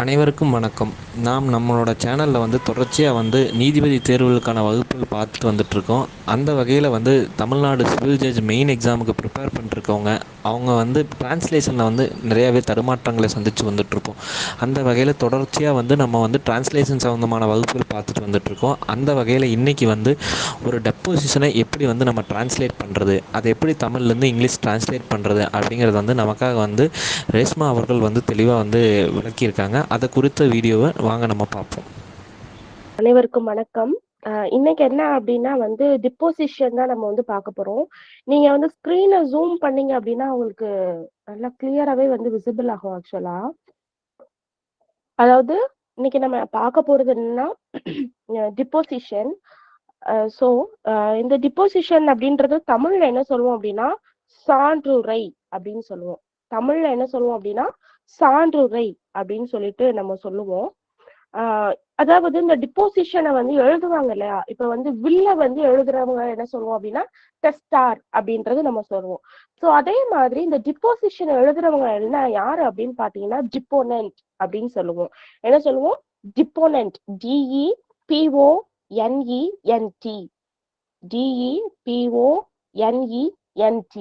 அனைவருக்கும் வணக்கம். நாம் நம்மளோட சேனலில் தொடர்ச்சியாக நீதிபதி தேர்வுகளுக்கான வகுப்புகள் பார்த்துட்டு வந்துட்ருக்கோம். அந்த வகையில் தமிழ்நாடு சிவில் ஜட்ஜ் மெயின் எக்ஸாமுக்கு ப்ரிப்பேர் பண்ணிருக்கவங்க அவங்க டிரான்ஸ்லேஷனில் நிறையாவே தடுமாற்றங்களை சந்தித்து வந்துட்ருப்போம். அந்த வகையில் தொடர்ச்சியாக நம்ம டிரான்ஸ்லேஷன் சம்மந்தமான வகுப்புகள் பார்த்துட்டு வந்துட்ருக்கோம். அந்த வகையில் இன்றைக்கி ஒரு டெப்போசிஷனை எப்படி நம்ம டிரான்ஸ்லேட் பண்ணுறது, அதை எப்படி தமிழ்லேருந்து இங்கிலீஷ் டிரான்ஸ்லேட் பண்ணுறது அப்படிங்கிறது நமக்காக ரேஷ்மா அவர்கள் தெளிவாக விளக்கியிருக்காங்க. அதை குறித்த வீடியோவை வாங்க நம்ம பார்ப்போம். அனைவருக்கும் வணக்கம். இன்னைக்கு என்ன அப்படின்னா டிப்போசிஷன் தான் நம்ம பார்க்க போறோம். நீங்க ஸ்கிரீனை ஜூம் பண்ணீங்க அப்படின்னா உங்களுக்கு நல்லா கிளியராகவே விசிபிள் ஆகும். ஆக்சுவலா அதாவது இன்னைக்கு நம்ம பார்க்க போறது என்னன்னா டிப்போசிஷன். ஸோ இந்த டிப்போசிஷன் அப்படின்றது தமிழ்ல என்ன சொல்லுவோம் அப்படின்னா சான்றுரை அப்படின்னு சொல்லுவோம். தமிழ்ல என்ன சொல்லுவோம் அப்படின்னா சான்றுரை அப்படின்னு சொல்லிட்டு நம்ம சொல்லுவோம். அதாவது இந்த டிப்போசிஷனை எழுதுவாங்க இல்லையா, இப்ப வில்ல எழுதுறவங்க என்ன சொல்லுவோம் அப்படின்னா டெஸ்டார் அப்படின்றது நம்ம சொல்லுவோம். சோ அதே மாதிரி இந்த டிப்போசிஷனை எழுதுறவங்க என்ன யாரு அப்படின்னு பாத்தீங்கன்னா டிப்போனன்ட் அப்படின்னு சொல்லுவோம். என்ன சொல்லுவோம்? டிப்போனன்ட். DEPONENT DEPONENT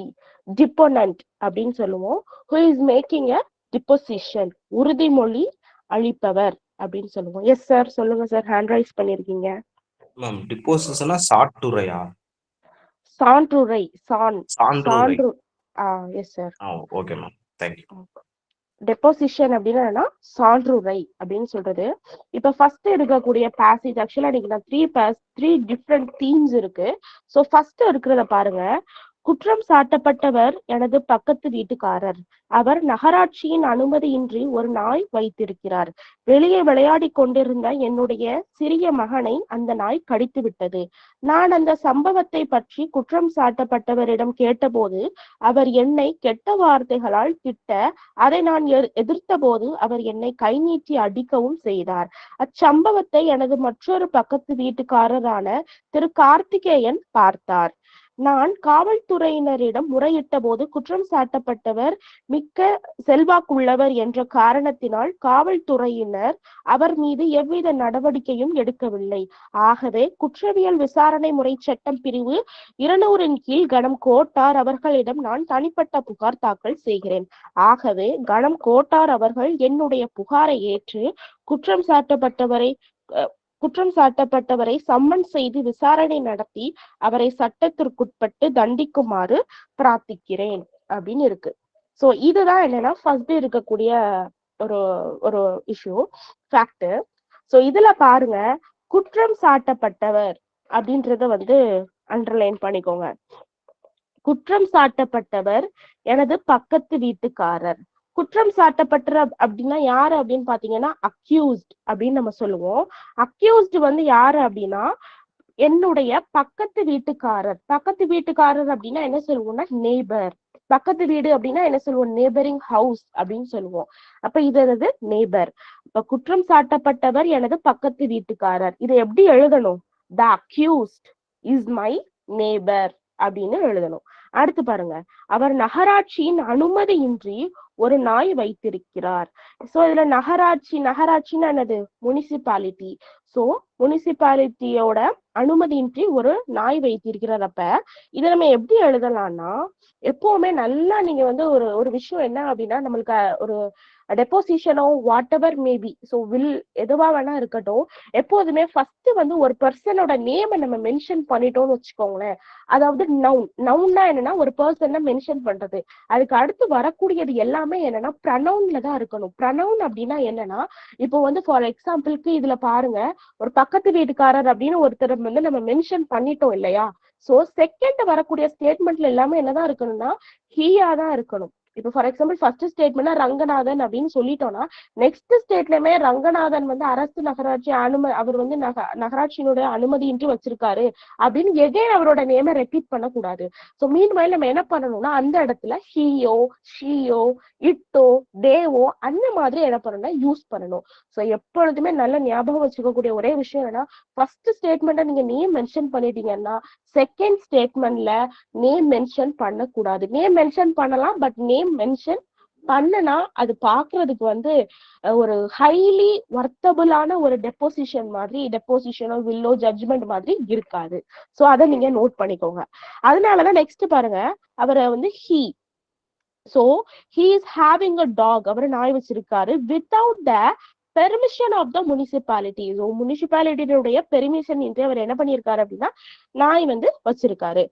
டிப்போனன்ட் அப்படின்னு சொல்லுவோம். who is making a deposition, உறுதிமொழி அளிப்பவர் அப்படின்னு சொல்லுவோம். எஸ் சார், சொல்லுங்க சார், ஹேண்ட் ரைஸ் பண்ணிருக்கீங்க. மேம் டிப்போசிஷனா சாட்டுரையா? சான்றுரை. சான்றுரை. Yes sir. Okay ma'am, thank you. Deposition அப்படின்னா சான்றுரை அப்படின்னு சொல்றது. இப்ப ஃபர்ஸ்ட் இருக்கக்கூடிய பேசேஜ், ஆக்சுவலா இன்னைக்கு நான் த்ரீ டிஃப்ரெண்ட் தீம்ஸ் இருக்கு. சோ ஃபர்ஸ்ட் இருக்கிறத பாருங்க. குற்றம் சாட்டப்பட்டவர் எனது பக்கத்து வீட்டுக்காரர். அவர் நகராட்சியின் அனுமதியின்றி ஒரு நாய் வைத்திருக்கிறார். வெளியே விளையாடி கொண்டிருந்த என்னுடைய சிறிய மகனை அந்த நாய் கடித்து விட்டது. நான் அந்த சம்பவத்தை பற்றி குற்றம் சாட்டப்பட்டவரிடம் கேட்டபோது அவர் என்னை கெட்ட வார்த்தைகளால் திட்ட, அதை நான் எதிர்த்த போது அவர் என்னை கை நீட்டி அடிக்கவும் செய்தார். அச்சம்பவத்தை எனது மற்றொரு பக்கத்து வீட்டுக்காரரான திரு கார்த்திகேயன் பார்த்தார். நான் காவல்துறையினரிடம் முறையிட்ட போது குற்றம் சாட்டப்பட்டவர் மிக்க செல்வாக்குள்ளவர் என்ற காரணத்தினால் காவல்துறையினர் அவர் மீது எவ்வித நடவடிக்கையும் எடுக்கவில்லை. ஆகவே குற்றவியல் விசாரணை முறை சட்டம் பிரிவு 200 கீழ் கணம் கோட்டார் அவர்களிடம் நான் தனிப்பட்ட புகார் தாக்கல் செய்கிறேன். ஆகவே கணம் கோட்டார் அவர்கள் என்னுடைய புகாரை ஏற்று குற்றம் சாட்டப்பட்டவரை சம்மன் செய்து விசாரணை நடத்தி அவரை சட்டத்திற்குட்பட்டு தண்டிக்குமாறு பிரார்த்திக்கிறேன் அப்படின்னு இருக்கு. சோ இதுதான் என்னன்னா ஃபர்ஸ்ட் இருக்கக்கூடிய ஒரு இஷ்யூ, ஃபேக்ட். சோ இதுல பாருங்க, குற்றம் சாட்டப்பட்டவர் அப்படின்றத அண்டர்லைன் பண்ணிக்கோங்க. குற்றம் சாட்டப்பட்டவர் எனது பக்கத்து வீட்டுக்காரர். குற்றம் சாட்டப்பட்ட அப்படின்னா யாரு அப்படின்னு பாத்தீங்கன்னா அக்யூஸ்ட் அப்படின்னு நம்ம சொல்லுவோம். அக்யூஸ்ட் யாரு அப்படின்னா என்னுடைய பக்கத்து வீட்டுக்காரர். பக்கத்து வீட்டுக்காரர் அப்படின்னா என்ன சொல்லுவோம்னா நெய்பர். பக்கத்து வீடு அப்படின்னா என்ன சொல்லுவோம்? நெய்பரிங் ஹவுஸ் அப்படின்னு சொல்லுவோம். அப்ப இது நெய்பர். இப்ப குற்றம் சாட்டப்பட்டவர் எனது பக்கத்து வீட்டுக்காரர், இதை எப்படி எழுதணும்? த அக்யூஸ்ட் இஸ் மை நெய்பர் அப்படின்னு எழுதணும். அடுத்து பாருங்க, அவர் நகராட்சியின் அனுமதியின்றி ஒரு நாய் வைத்திருக்கிறார். சோ இதுல நகராட்சின்னா என்னது? முனிசிபாலிட்டி. சோ முனிசிபாலிட்டியோட அனுமதியின்றி ஒரு நாய் வைத்திருக்கிறார். அப்ப இதை நம்ம எப்படி எழுதலாம்னா, எப்பவுமே நல்லா நீங்க ஒரு விஷயம் என்ன அப்படின்னா, நம்மளுக்கு ஒரு டெப்போசிஷனோ whatever maybe, so will எதுவா வேணா இருக்கட்டும், எப்போதுமே ஃபர்ஸ்ட் ஒரு பர்சனோட நேமை நம்ம மென்ஷன் பண்ணிட்டோம்னு வச்சுக்கோங்களேன். அதாவது நவுன்னா என்னன்னா ஒரு பர்சனை மென்ஷன் பண்றது. அதுக்கு அடுத்து வரக்கூடியது எல்லாமே என்னன்னா ப்ரனவுன்ல தான் இருக்கணும். ப்ரனவுன் அப்படின்னா என்னன்னா, இப்போ ஃபார் எக்ஸாம்பிளுக்கு இதுல பாருங்க, ஒரு பக்கத்து வீட்டுக்காரர் அப்படின்னு ஒருத்தர் நம்ம மென்ஷன் பண்ணிட்டோம் இல்லையா? சோ செகண்ட் வரக்கூடிய ஸ்டேட்மெண்ட்ல எல்லாமே என்னதான் இருக்கணும்னா ஹீயா தான் இருக்கணும். இப்போ ஃபார் எக்ஸாம்பிள் ஃபர்ஸ்ட் ஸ்டேட்மெண்ட்னா ரங்கநாதன் அப்படின்னு சொல்லிட்டோம்னா, நெக்ஸ்ட் ஸ்டேட்லயுமே ரங்கநாதன் அரசு நகராட்சி அவர் நகராட்சியினுடைய அனுமதியின்றி வச்சிருக்காரு அப்படின்னு எகைன் அவரோட நேமை ரெப்பீட் பண்ணக்கூடாது. ஸோ மீன்வைல் நம்ம என்ன பண்ணணும்னா அந்த இடத்துல ஹீயோ, ஷீயோ, இட்டோ, தேவோ அந்த மாதிரி என்ன பண்ணணும்னா யூஸ் பண்ணணும். ஸோ எப்பொழுதுமே நல்ல ஞாபகம் வச்சுக்கக்கூடிய ஒரே விஷயம் என்னன்னா, ஃபர்ஸ்ட் ஸ்டேட்மெண்ட்டை நீங்க நேம் மென்ஷன் பண்ணிட்டீங்கன்னா செகண்ட் ஸ்டேட்மெண்ட்ல நேம் மென்ஷன் பண்ணக்கூடாது. நேம் மென்ஷன் பண்ணலாம், பட் நேம் மென்ஷன் பண்ணனா அது பாக்குறதுக்கு வந்து ஒரு ஹைலி வர்த்தபிளான ஒரு டெப்போசிஷனோ வில்லோ ஜட்ஜ்மெண்ட் மாதிரி இருக்காது. சோ அதை நீங்க நோட் பண்ணிக்கோங்க. அதனாலதான் நெக்ஸ்ட் பாருங்க, அவரை வந்து so he is having a dog, அவர் நாய் வச்சிருக்காரு without the permission of the municipality. so municipality-உடைய பெர்மிஷன் இன்றி அவர் என்ன பண்ணியிருக்காரு அப்படின்னா நாய் வந்து வச்சிருக்காரு.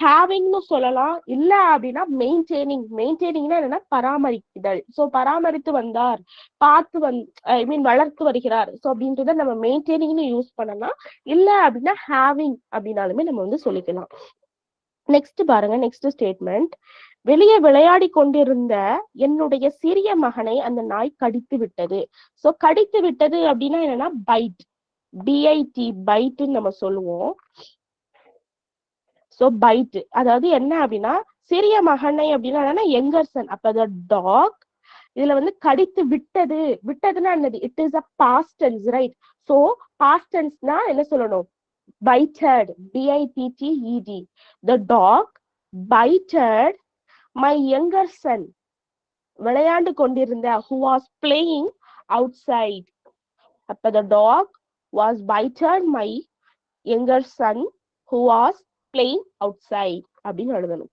ஹேவிங்னு சொல்லலாம், இல்ல அப்படின்னா மெயின்டைனிங்னா என்னன்னா பராமரிக்குதல். சோ பராமரித்து வந்தார், வளர்த்து வருகிறார். சோ அப்படின்றத நம்ம மெயின்டைனிங்னு யூஸ் பண்ணலாம், இல்ல அப்படின்னா ஹேவிங் அப்படின்னாலுமே நம்ம வந்து சொல்லிக்கலாம். நெக்ஸ்ட் பாருங்க, நெக்ஸ்ட் ஸ்டேட்மெண்ட், வெளியே விளையாடி கொண்டிருந்த என்னுடைய சிறிய மகனை அந்த நாய் கடித்து விட்டது. சோ கடித்து விட்டது அப்படின்னா என்னன்னா பைட், பிஐடி, பைட்னு நம்ம சொல்லுவோம். சோ பைட் அதாவது என்ன அப்படின்னா சிறிய மகனை அப்படின்னா யங்கர் சன். அப்ப டாக் இதுல வந்து கடித்து விட்டதுன்னா என்னது, it is a past tense, right? So past டென்ஸ்னா என்ன சொல்லணும், bited, bited. The dog bited my younger son, விளையாண்டு கொண்டிருந்த, who was playing outside. அப்ப the dog was bited my younger son who was playing outside அப்படின்னு எழுதணும்.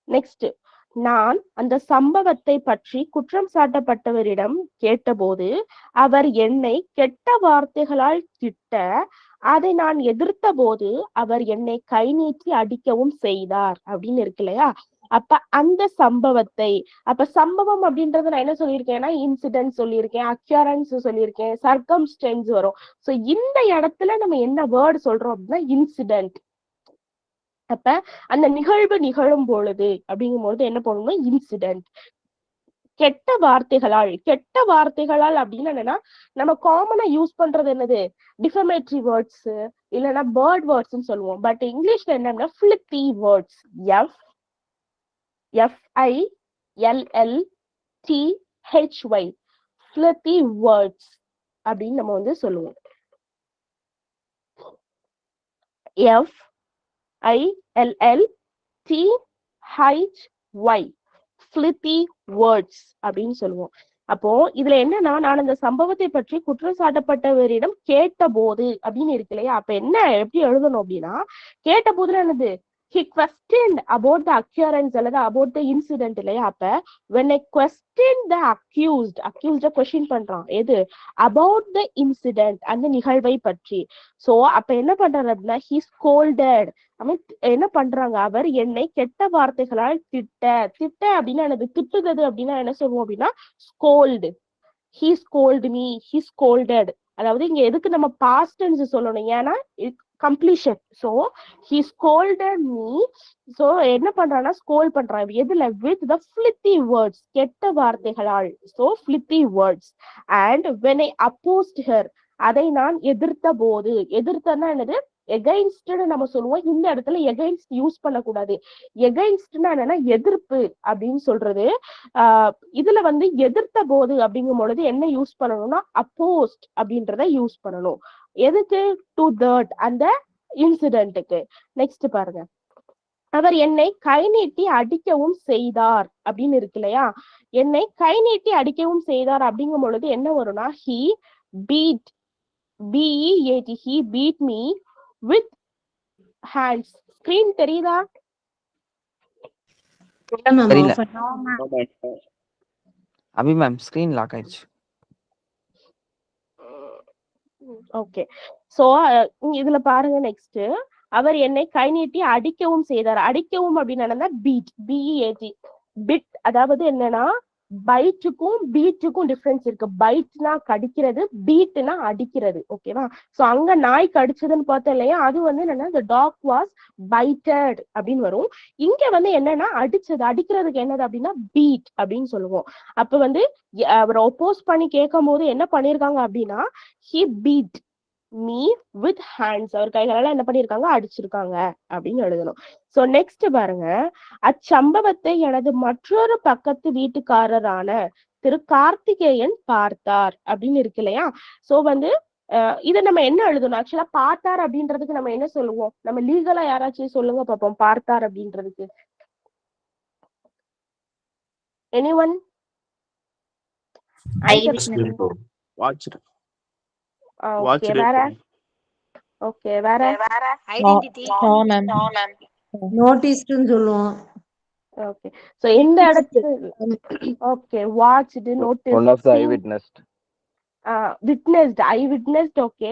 Next, நான் அந்த சம்பவத்தை பற்றி குற்றம் சாட்டப்பட்டவரிடம் கேட்டபோது அவர் என்னை கெட்ட வார்த்தைகளால் திட்ட, அதை நான் எதிர்த்த போது அவர் என்னை கை நீட்டி அடிக்கவும் செய்தார் அப்படின்னு இருக்கு இல்லையா? அப்ப அந்த சம்பவத்தை, அப்ப சம்பவம் அப்படின்றத நான் என்ன சொல்லியிருக்கேன்னா இன்சிடென்ட் சொல்லியிருக்கேன், அக்யூரன்ஸ் சொல்லியிருக்கேன், சர்க்கம்ஸ்டன்ஸ் வரும். சோ இந்த இடத்துல நம்ம என்ன வேர்டு சொல்றோம் அப்படின்னா இன்சிடென்ட். அப்ப அந்த நிகழ்வு நிகழும் பொழுது அப்படிங்கும்போது என்ன பண்ணணும், இன்சிடென்ட். கெட்ட வார்த்தைகளால் அப்படின்னு என்னன்னா நம்ம காமனா யூஸ் பண்றது என்னது, டிஃபமேட்டரி வேர்ட்ஸ் இல்லைன்னா பேர்ட் வேர்ட்ஸ்ன்னு சொல்லுவோம். பட் இங்கிலீஷ்ல என்னன்னா ஃபிளிப்பி வேர்ட்ஸ், FILLLTHY, ஃபிளிப்பி வேர்ட்ஸ் அப்படின்னு நம்ம வந்து சொல்லுவோம். FILLLTHY, ஃபிளிப்பி வேர்ட்ஸ் அப்படின்னு சொல்லுவோம். அப்போ இதுல என்னன்னா, நான் அந்த சம்பவத்தை பற்றி குற்றம் சாட்டப்பட்டவரிடம் கேட்ட போது அப்படின்னு இருக்கு இல்லையா? அப்ப என்ன எப்படி எழுதணும் அப்படின்னா, கேட்ட போதுல என்னது, he questioned about the occurrence அல்லது about the incident இல்லையா? அப்ப when I questioned the accused question பண்றான், எது, about the incident, அந்த நிகழ்வை பற்றி. சோ அப்ப என்ன பண்றாரு அப்படின்னா he scolded, என்ன பண்றாங்க, அவர் என்னை கெட்ட வார்த்தைகளால் திட்ட அப்படின்னா என்னது, திட்டுறது அப்படின்னா என்ன சொல்லுவோம் அப்படின்னா scold. he scolded me, he scolded. அதாவது இங்க எதுக்கு நம்ம past tense சொல்லணும், ஏன்னா completion. so he scolded me. so என்ன பண்றான்னா ஸ்கோல் பண்றான் எதுல, with the filthy words, கெட்ட வார்த்தைகளால். so filthy words. and when I opposed her, அதை நான் எதிர்த்த போது, எதிர்த்தனா என்னது, எகைன்ஸ்ட்னு நம்ம சொல்லுவோம். இந்த இடத்துல எகைன்ஸ்ட் யூஸ் பண்ணக்கூடாது. எகைன்ஸ்ட்னா என்னன்னா எதிர்ப்பு அப்படின்னு சொல்றது. இதுல வந்து எதிர்த்த போது அப்படிங்கும் பொழுது என்ன யூஸ் பண்ணணும்னா அப்போஸ்ட் அப்படின்றத யூஸ் பண்ணணும். எதுக்கு, டு தட், அந்த இன்சிடென்ட்டுக்கு. நெக்ஸ்ட் பாருங்க, அவர் என்னை கை நீட்டி அடிக்கவும் செய்தார் அப்படின்னு இருக்கு இல்லையா? என்னை கை நீட்டி அடிக்கவும் செய்தார் அப்படிங்கும் பொழுது என்ன வரும்னா he beat, BEAT, he beat me with hands. Screen தெரியுதா? அபி மேம் ஸ்கிரீன் லாக் ஆயிடுச்சு. ஓகே, சோ இதுல பாருங்க, நெக்ஸ்ட், அவர் என்னை கை நீட்டி அடிக்கவும் செய்தார். அடிக்கவும் அப்படின்னு பீட், BEAT, பிட். அதாவது என்னன்னா பைட்டுக்கும் பீட்டுக்கும் டிஃபரன்ஸ் இருக்கு. பைட்னா கடிக்கிறது, பீட்னா அடிக்கிறது. ஓகேவா? சோ அங்க நாய் கடிச்சதுன்னு பார்த்தோம் இல்லையா, அது வந்து என்னன்னா the dog was bited அப்படின்னு வரும். இங்க வந்து என்னன்னா அடிச்சது, அடிக்கிறதுக்கு என்னது அப்படின்னா பீட் அப்படின்னு சொல்லுவோம். அப்ப வந்து அவரை ஒப்போஸ் பண்ணி கேட்கும் போது என்ன பண்ணிருக்காங்க அப்படின்னா he beat me with hands, அவர் கைகளால என்ன பண்ணிருக்காங்க, அடிச்சிருக்காங்க அப்படின்னு எழுதணும். சோ நெக்ஸ்ட் பாருங்க, அச்சம்பவத்தை எனது மற்றொரு பக்கத்து வீட்டுக்காரரான திரு கார்த்திகேயன் பார்த்தார் அப்படின்னு இருக்கு இல்லையா? சோ வந்து இதை நம்ம என்ன எழுதணும், ஆக்சுவலா பார்த்தார் அப்படின்றதுக்கு நம்ம என்ன சொல்லுவோம், நம்ம லீகலா யாராச்சும் சொல்லுங்க பாப்போம் பார்த்தார் அப்படின்றதுக்கு. எனிஒன்? வாட்ச் ஓகே வேற ஓகே வேற ஐடென்டிட்டி நோட்டீஸ்டுன்னு சொல்லுவோம். ஓகே சோ எந்த இடத்துல okay watched notice one of the eye witnessed witnessed eye witnessed okay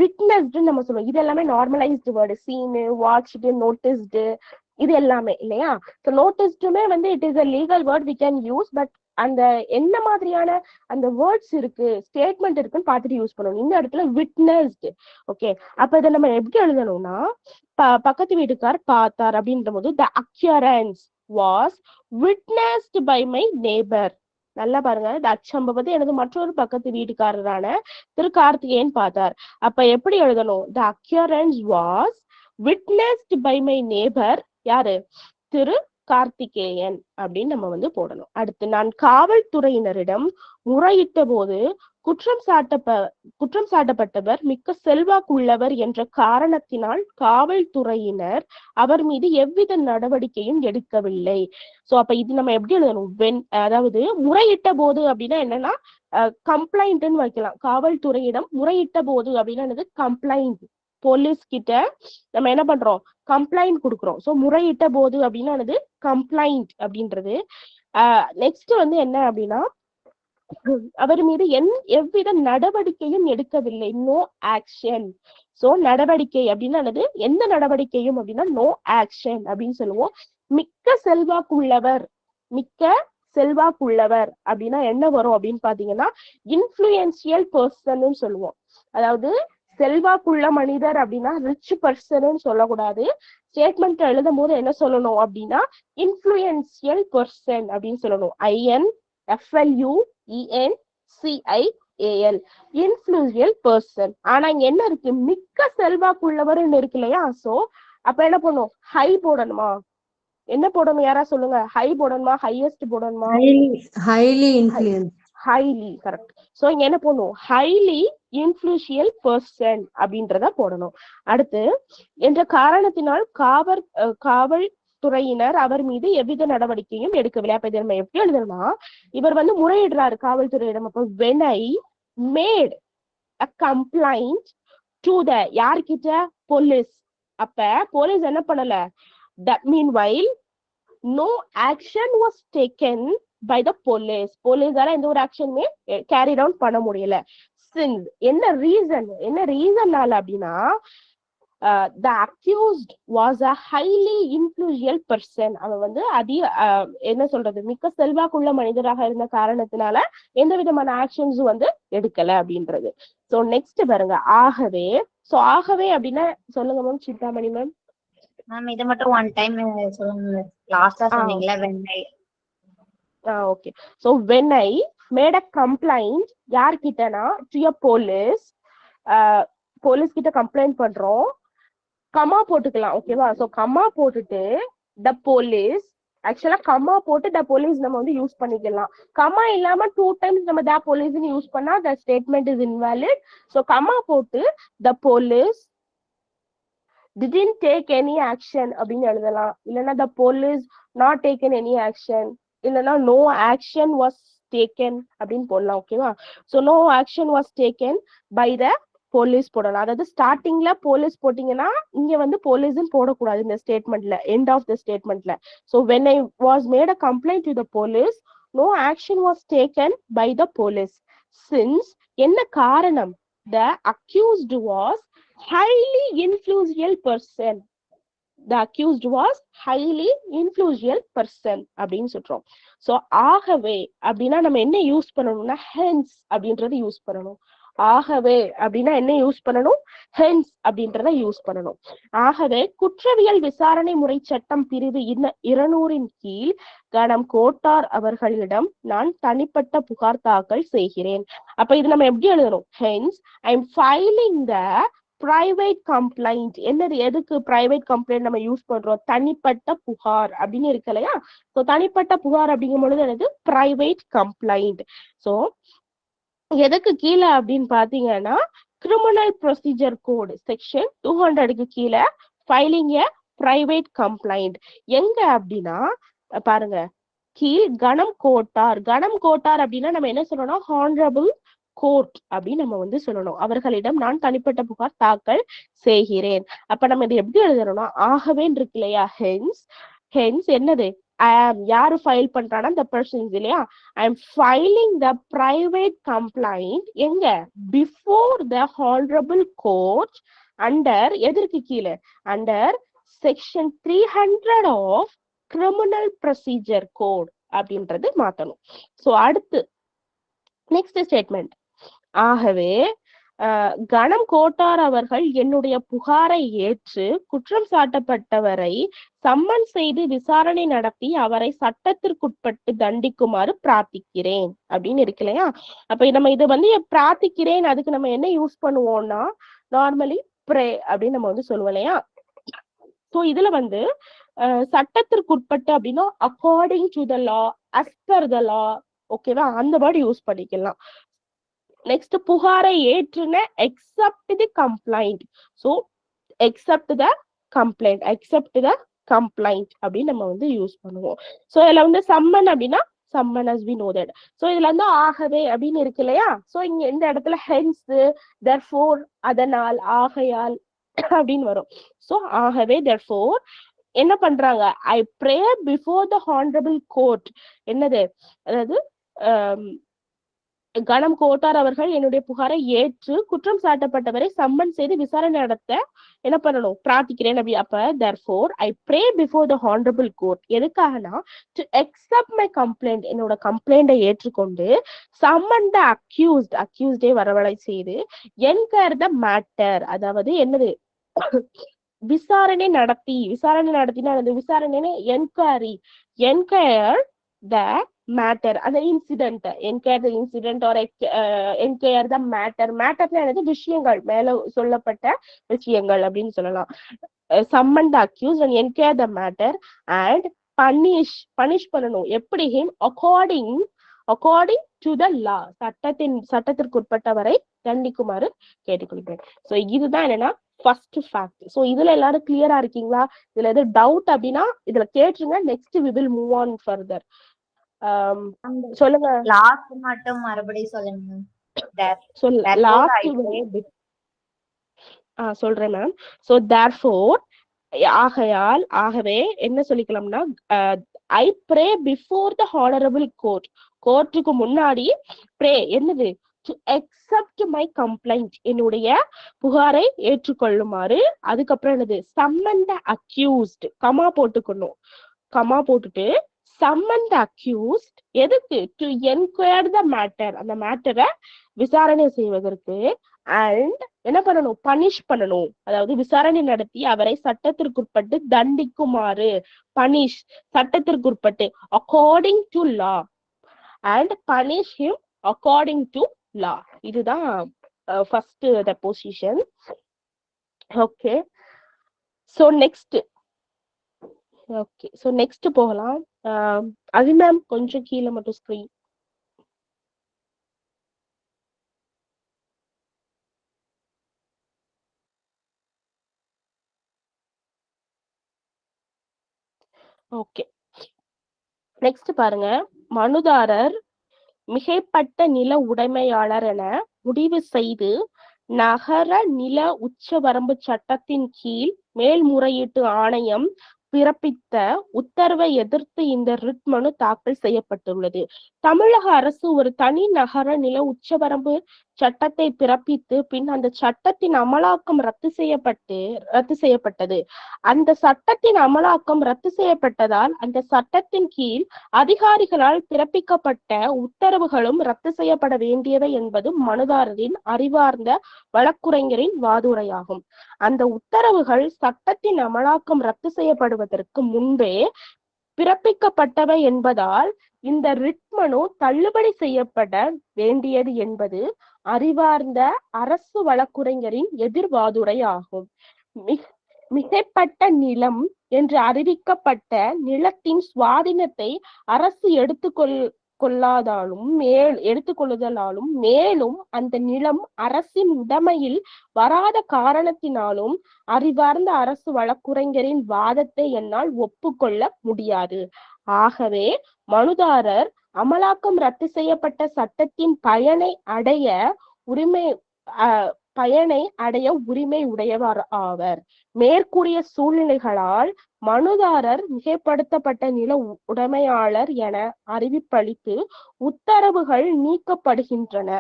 witnessed நம்ம சொல்லுவோம். இது எல்லாமே normalised word. Seen watched noticed இது எல்லாமே இல்லையா. ஸோ நோட்டீஸ்டுமே வந்து it is a legal word we can use. But அந்த என்ன மாதிரியான அந்த வேர்ட்ஸ் இருக்கு ஸ்டேட்மெண்ட் இருக்குன்னு பார்த்துட்டு யூஸ் பண்ணணும். இந்த இடத்துல விட்னஸ்டு ஓகே. அப்ப இதை நம்ம எப்படி எழுதணும்னா பக்கத்து வீட்டுக்கார் பார்த்தார் அப்படின்ற போது the occurrence was witnessed by my neighbour. நல்லா பாருங்க, இந்த அச்சம்பவத்தை எனது மற்றொரு பக்கத்து வீட்டுக்காரரான திரு கார்த்திகேயன் பார்த்தார். அப்ப எப்படி எழுதணும்? The occurrence was witnessed by my neighbour யாரு? திரு கார்த்திகேயன் அப்படின்னு நம்ம வந்து போடணும். அடுத்து நான் காவல்துறையினரிடம் முறையிட்ட போது குற்றம் சாட்டப்பட்டவர் மிக்க செல்வாக்கு உள்ளவர் என்ற காரணத்தினால் காவல்துறையினர் அவர் மீது எவ்வித நடவடிக்கையும் எடுக்கவில்லை. சோ அப்ப இது நம்ம எப்படி எழுதணும்? அதாவது முறையிட்ட போது அப்படின்னா என்னன்னா கம்ப்ளைண்ட்னு வைக்கலாம். காவல்துறையிடம் முறையிட்ட போது அப்படின்னா என்னது? கம்ப்ளைண்ட். போலீஸ் கிட்ட நம்ம என்ன பண்றோம்? கம்ப்ளைண்ட் கொடுக்குறோம். சோ முறையிட்ட போது அப்படின்னா என்னது? கம்ப்ளைண்ட் அப்படின்றது. நெக்ஸ்ட் வந்து என்ன அப்படின்னா அவர் மீது எவ்வித நடவடிக்கையும் எடுக்கவில்லை. No action. சோ நடவடிக்கை அப்படின்னா என்னது? எந்த நடவடிக்கையும் அப்படின்னா நோ ஆக்ஷன் அப்படின்னு சொல்லுவோம். மிக்க செல்வாக்குள்ளவர். மிக்க செல்வாக்குள்ளவர் அப்படின்னா என்ன வரும் அப்படின்னு பாத்தீங்கன்னா இன்ஃப்ளூயன்சியல் பர்சன் சொல்லுவோம். அதாவது செல்வாக்குள்ள மனிதர் அப்படின்னா ரிச் பர்சன் சொல்லக்கூடாது. ஸ்டேட்மெண்ட் எழுதும் போது என்ன சொல்லணும் அப்படின்னா இன்ஃப்ளூயன்சியல் பர்சன் அப்படின்னு சொல்லணும். INFLUENCIAL influential person. ஆனா இங்க என்ன இருக்கு? மிக்க செல்வாக்குள்ளவர்னு இருக்கு இல்லையா. சோ அப்ப என்ன பண்ணும்? ஹை போடணுமா? என்ன போடணும்? யாரா சொல்லுங்க. ஹை போடணுமா? ஹையஸ்ட் போடணுமா? Highly influence. Highly correct. So இங்க என்ன போடணும்? ஹைலி இன்ஃப்ளூயன்சியல் பர்சன் அப்படின்றத போடணும். அடுத்து என்ற காரணத்தினால் காவல்துறையினர் அவர் மீது எவ்வித நடவடிக்கையும் எடுக்கவில்லை. அப்ப இதை நம்ம எப்படி எழுதணும்னா இவர் வந்து முறையிடுறாரு காவல்துறையிடம். அப்ப when I made a complaint to the யார்கிட்ட? போலீஸ். அப்ப போலீஸ் என்ன பண்ணல? that meanwhile no action was taken by the police. போலீஸால எந்த ஒரு ஆக்ஷனுமே கேரி டவுன் பண்ண முடியல. since என்ன ரீசன்னால அப்படின்னா the accused was a highly influential person. அவன் வந்து என்ன சொல்றது? மிக்க செல்வாக்குள்ள மனிதராக இருந்த காரணத்தினால எந்த விதமான ஆக்ஷன்ஸ் வந்து எடுக்கல அப்படின்றது. சோ நெக்ஸ்ட் பாருங்க ஆகவே. சோ ஆகவே அப்படின்னா சொல்லுங்க மேம். சித்தாமணி மேம். மேம் இத மட்டும் ஒன் டைம் சொல்லுங்க. லாஸ்டா சொன்னீங்களா when I. Okay. So when I made a complaint யார்கிட்டனா to a police. Police கிட்ட கம்ப்ளைண்ட் பண்றோம். கமா போட்டுக்கலாம் ஓகேவா. சோ கமா போட்டுட்டு the police. ஆக்சுவலா கமா போட்டு the police நம்ம வந்து யூஸ் பண்ணிக்கலாம். கமா இல்லாம 2 டைம்ஸ் நம்ம the police யூஸ் பண்ணா the statement is invalid. So comma போட்டு the police didn't take any action அப்படின்னு எழுதலாம். இல்லைன்னா the police not taken any action. இல்லைன்னா no action was taken அப்படின்னு போடலாம் ஓகேவா. so no action was taken by the police போடலாம். அதாவது ஸ்டார்டிங்ல போலீஸ் போட்டீங்கன்னா இங்க வந்து போலீஸ்ன்னு போடக்கூடாது இந்த ஸ்டேட்மெண்ட்ல. எண்ட் ஆஃப் த ஸ்டேட்மெண்ட்ல. so when I was made a complaint to the police no action was taken by the police since என்ன காரணம்? the accused was highly influential person. the accused was highly influential person அப்படின்னு சொல்றோம். So ஆகவே அப்படின்னா நம்ம என்ன use பண்ணணும்னா hence அப்படின்றத யூஸ் பண்ணணும். ஆகவே அப்படின்னா என்ன யூஸ் பண்ணணும்? hence அப்படின்றத யூஸ் பண்ணணும். ஆகவே குற்றவியல் விசாரணை முறை சட்டம் பிரிவு 200 கீழ் கணம் கோட்டார் அவர்களிடம் நான் தனிப்பட்ட புகார் தாக்கல் செய்கிறேன். அப்ப இது நம்ம எப்படி எழுதணும்? hence I am filing the private complaint. என்னது? எதுக்கு private complaint நம்ம யூஸ் பண்றோம்? தனிப்பட்ட புகார் அப்படின்னு இருக்கு இல்லையா. சோ தனிப்பட்ட புகார் அப்படிங்கும் பொழுது என்னது? private complaint. சோ எதுக்கு கீழே அப்படின்னு பாத்தீங்கன்னா கிரிமினல் ப்ரொசீஜர் கோட் செக்ஷன் 200க்கு கீழே ஃபைலிங் எ பிரைவேட் கம்ப்ளைண்ட். எங்க அப்படின்னா பாருங்க கீழ் கணம் கோட்டார் அப்படின்னா நம்ம என்ன சொல்லணும், ஹானரபிள் கோர்ட் அப்படின்னு நம்ம வந்து சொல்லணும். அவர்களிடம் நான் தனிப்பட்ட புகார் தாக்கல் செய்கிறேன். அப்ப நம்ம இது எப்படி எழுதணும்னா, ஆகவே இருக்கு இல்லையா, ஹென்ஸ் என்னது, யாரு ஃபைல் பண்றானா the persons இல்லையா, I am filing the private complaint எங்க, before the honorable court under எதற்கு கீழே, under section 300 of criminal procedure code அப்படின்றது மாத்தணும். சோ அடுத்து நெக்ஸ்ட் ஸ்டேட்மெண்ட், ஆகவே கணம் கோட்டார் அவர்கள் என்னுடைய புகாரை ஏற்று குற்றம் சாட்டப்பட்டவரை சம்மன் செய்து விசாரணை நடத்தி அவரை சட்டத்திற்குட்பட்டு தண்டிக்குமாறு பிரார்த்திக்கிறேன் அப்படின்னு இருக்கு இல்லையா. அப்ப நம்ம இது வந்து பிரார்த்திக்கிறேன், அதுக்கு நம்ம என்ன யூஸ் பண்ணுவோம்னா நார்மலி ப்ரே அப்படின்னு நம்ம வந்து சொல்லுவோம் இல்லையா. சோ இதுல வந்து சட்டத்திற்குட்பட்டு அப்படின்னா according to the law, as per the law, ஓகேவா, அந்த வேர்டு யூஸ் பண்ணிக்கலாம். நெக்ஸ்ட் புகாரை ஏற்றுன accept the complaint. So accept the complaint அப்படின்னு நம்ம வந்து யூஸ் பண்ணுவோம். சோ இதுல வந்து சம்மன் அப்படின்னா summon as we know that. So இதுல வந்து ஆகவே அப்படின்னு இருக்கு இல்லையா. சோ இங்க இந்த இடத்துல hence, therefore, அதனால், ஆகையால் அப்படின்னு வரும். சோ ஆகவே therefore என்ன பண்றாங்க, I pray before the honorable court, என்னது, அதாவது கணம் கோட்டார் அவர்கள் என்னுடைய புகாரை ஏற்று குற்றம் சாட்டப்பட்டவரை சம்மன் செய்து விசாரணை நடத்த என்ன பண்ணணும், பிரார்த்திக்கிறேன் அப்படி. அப்ப therefore I pray before the honorable court எதுக்காகனா to accept my complaint, என்னோட கம்ப்ளைண்டை ஏற்றுக்கொண்டு summon the accused வரவழை செய்து enquire the matter, அதாவது என்னது விசாரணை நடத்தினா அந்த விசாரணை என்கொயர் த மேட்டர், அந்த incident, enquire the incident or enquire the மேட்டர்னா என்னது, விஷயங்கள், மேல சொல்லப்பட்ட விஷயங்கள் அப்படின்னு சொல்லலாம். Summon the accused and enquire the matter and punish பண்ணணும், எப்படி, him according to the law, சட்டத்திற்குட்பட்டவரை தண்டிக்குமாறு கேட்டுக்கொள்கிறேன். சோ இதுதான் என்னன்னா ஃபர்ஸ்ட் ஃபேக்ட். சோ இதுல எல்லாரும் கிளியரா இருக்கீங்களா? இதுல எது டவுட் அப்படின்னா இதுல கேட்டுருங்க. Next we will move on further. சொல்லுங்க, லாஸ்ட் மட்டும் மறுபடியும் சொல்லுங்க. சொல்றேன் மேம். சோ therefore ஆகையால், ஆகவே என்ன சொல்லிக்கலாம்னா I pray before the honorable court, கோர்ட்டுக்கு முன்னாடி ப்ரே என்னது, to accept my complaint, என்னுடைய புகாரை ஏற்றுக்கொள்ளுமாறு. அதுக்கப்புறம் என்னது, summon the accused, கமா போட்டுட்டு summon the accused எதுக்கு, to enquire the matter, அந்த மேட்டரை விசாரணை செய்வதற்கு, and என்ன பண்ணணும், பனிஷ் பண்ணணும், அதாவது விசாரணை நடத்தி அவரை சட்டத்திற்குட்பட்டு தண்டிக்குமாறு, punish சட்டத்திற்குட்பட்டு, according to law, and punish him according to law. இதுதான் first deposition. Okay, so next போகலாம். அது மேம் கொஞ்சம் கீழே மட்டும் ஸ்கிரீன். ஓகே, நெக்ஸ்ட் பாருங்க. மனுதாரர் மிகைப்பட்ட நில உடைமையாளர் என முடிவு செய்து நகர நில உச்சவரம்பு சட்டத்தின் கீழ் மேல்முறையீட்டு ஆணையம் பிறப்பித்த உத்தரவை எதிர்த்து இந்த ரிட் மனு தாக்கல் செய்யப்பட்டுள்ளது. தமிழக அரசு ஒரு தனி நகர நில உச்சவரம்பு சட்டத்தை பிறப்பித்து பின் அந்த சட்டத்தின் அமலாக்கம் ரத்து செய்யப்பட்டது. அந்த சட்டத்தின் அமலாக்கம் ரத்து செய்யப்பட்டதால் அந்த சட்டத்தின் கீழ் அதிகாரிகளால் பிறப்பிக்கப்பட்ட உத்தரவுகளும் ரத்து செய்யப்பட வேண்டியவை என்பது மனுதாரரின் அறிவார்ந்த வழக்குரைஞரின் வாதுரையாகும். அந்த உத்தரவுகள் சட்டத்தின் அமலாக்கம் ரத்து செய்யப்படுவதற்கு முன்பே பிறப்பிக்கப்பட்டவை என்பதால் இந்த ரிட் மனு தள்ளுபடி செய்யப்பட வேண்டியது என்பது அறிவார்ந்த அரசு வழக்குரைஞரின் எதிர்வாதுரை ஆகும். மிகைப்பட்ட நிலம் என்று அறிவிக்கப்பட்ட நிலத்தின் சுவாதீனத்தை அரசு எடுத்துக்கொள்ளுதலாலும் மேலும் அந்த நிலம் அரசின் உடைமையில் வராத காரணத்தினாலும் அறிவார்ந்த அரசு வழக்குரைஞரின் வாதத்தை என்னால் ஒப்புக்கொள்ள முடியாது. ஆகவே மனுதாரர் அமலாக்கம் ரத்து செய்யப்பட்ட சட்டத்தின் பயனை அடைய உரிமை உடையவர் ஆவர். மேற்கூறிய சூழ்நிலைகளால் மனுதாரர் மிகைப்படுத்தப்பட்ட நில உடைமையாளர் என அறிவிப்பளித்து உத்தரவுகள் நீக்கப்படுகின்றன.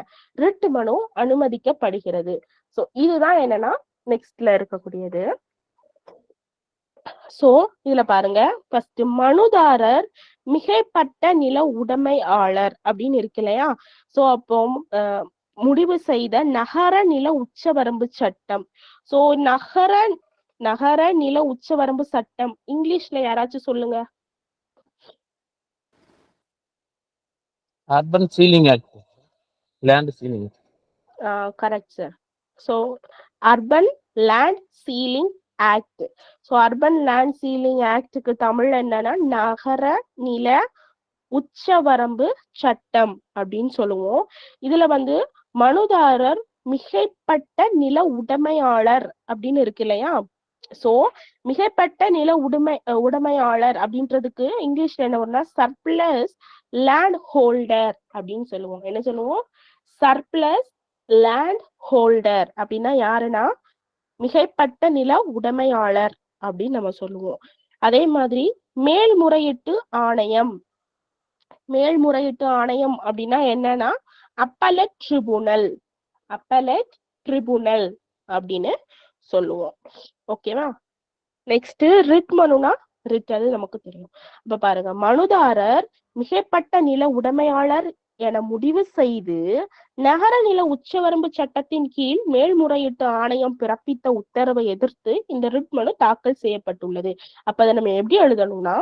ரிட் மனு அனுமதிக்கப்படுகிறது. சோ இதுதான் என்னன்னா நெக்ஸ்ட்ல இருக்கக்கூடியது. சோ இதுல பாருங்க, ஃபர்ஸ்ட் மனுதாரர் மிகைப்பட்ட நில உடைமையாளர் அப்படின்னு இருக்கு இல்லையா. சோ அப்போ முடிவு செய்த நகர நில உச்சவரம்பு சட்டம். சோ நகர நில உச்சவரம்பு சட்டம் இங்கிலீஷ்ல யாராச்சும் சொல்லுங்க. Urban ceiling act, land ceiling. Correct sir. So urban land ceiling act. So urban land ceiling ஆக்டுக்கு தமிழ் என்னன்னா நகர நில உச்சவரம்பு சட்டம் அப்படின்னு சொல்லுவோம். இதுல வந்து மனுதாரர் மிகைப்பட்ட நில உடைமையாளர் அப்படின்னு இருக்கு இல்லையா. சோ மிகைப்பட்ட நில உடைமையாளர் அப்படின்றதுக்கு இங்கிலீஷ்ல என்ன வரும்னா சர்ப்ளஸ் லேண்ட் ஹோல்டர் அப்படின்னு சொல்லுவோம். என்ன சொல்லுவோம்? சர்ப்ளஸ் லேண்ட் ஹோல்டர் அப்படின்னா யாருன்னா மிகைப்பட்ட நில உடைமையாளர் அப்படின்னு நம்ம சொல்லுவோம். அதே மாதிரி மேல்முறையீட்டு ஆணையம். மேல்முறையீட்டு ஆணையம் அப்படின்னா என்னன்னா அப்பலட் ட்ரிபுனல். அப்பலட் ட்ரிபுனல் அப்படின்னு சொல்லுவோம். ஓகேவா? நெக்ஸ்ட் ரிட் மனுனா ரிட், அது நமக்கு தெரியும். இப்ப பாருங்க, மனுதாரர் மிகைப்பட்ட நில உடைமையாளர் என முடிவு செய்து நகர நில உச்சவரம்பு சட்டத்தின் கீழ் மேல்முறையீட்டு ஆணையம் பிறப்பித்த உத்தரவை எதிர்த்து இந்த ரிட் மனு தாக்கல் செய்யப்பட்டுள்ளது. அப்ப அதை நம்ம எப்படி எழுதணும்னா,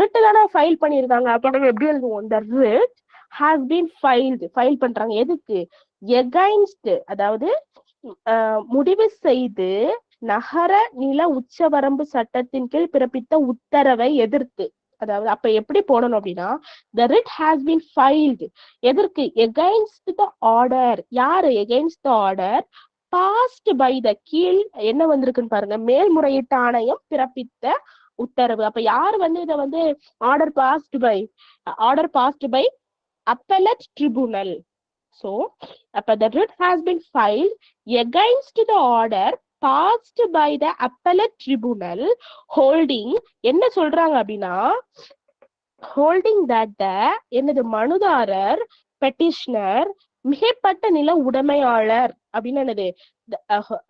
ரிட் தானே ஃபைல் பண்ணிருக்காங்க, அப்ப நம்ம எப்படி எழுதுவோம்? இந்த writ has been filed. File பண்றாங்க எதுக்கு? எகைன்ஸ்ட், அதாவது முடிவு செய்து நகர நில உச்சவரம்பு சட்டத்தின் கீழ் பிறப்பித்த உத்தரவை எதிர்த்து. அதாவது அப்ப எப்படி போடணும் அப்படின்னா, the writ has been filed. எதற்கு? against the order. யாரு against the order? passed by the, கீழ் என்ன வந்திருக்குன்னு பாருங்க, மேல்முறையீட்டு ஆணையம் பிறப்பித்த உத்தரவு. அப்ப யார் வந்து இதை வந்து order passed by appellate tribunal. So அப்ப the writ has been filed against the order passed by the appellate tribunal holding, என்ன சொல்றாங்க அப்படின்னா, holding that the என்னது மனுதாரர் பெட்டிஷனர் மிகைப்பட்ட நில உடைமையாளர் அப்படின்னு என்னது,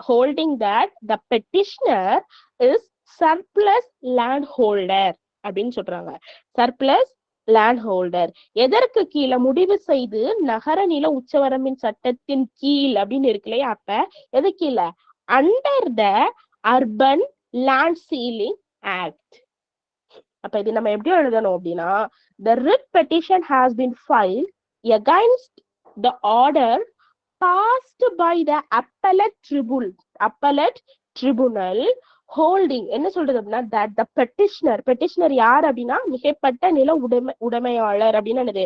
holding that the petitioner is surplus land holder அப்படின்னு சொல்றாங்க. surplus லேண்ட் ஹோல்டர் எதற்கு கீழே முடிவு செய்து நகர நில உச்சவரம்பின் சட்டத்தின் கீழ் அப்படின்னு இருக்கு இல்லையா. அப்ப எது கீழே? Under the urban land ceiling act. அப்ப இது நம்ம எப்படி எழுதணும் அப்படின்னா, the writ petition has been filed against the order passed by the appellate tribunal holding, என்ன சொல்றது அப்படின்னா, that the petitioner யார் அப்படின்னா மிகைப்பட்ட நில உடைமையாளர் அப்படின்னு என்னது,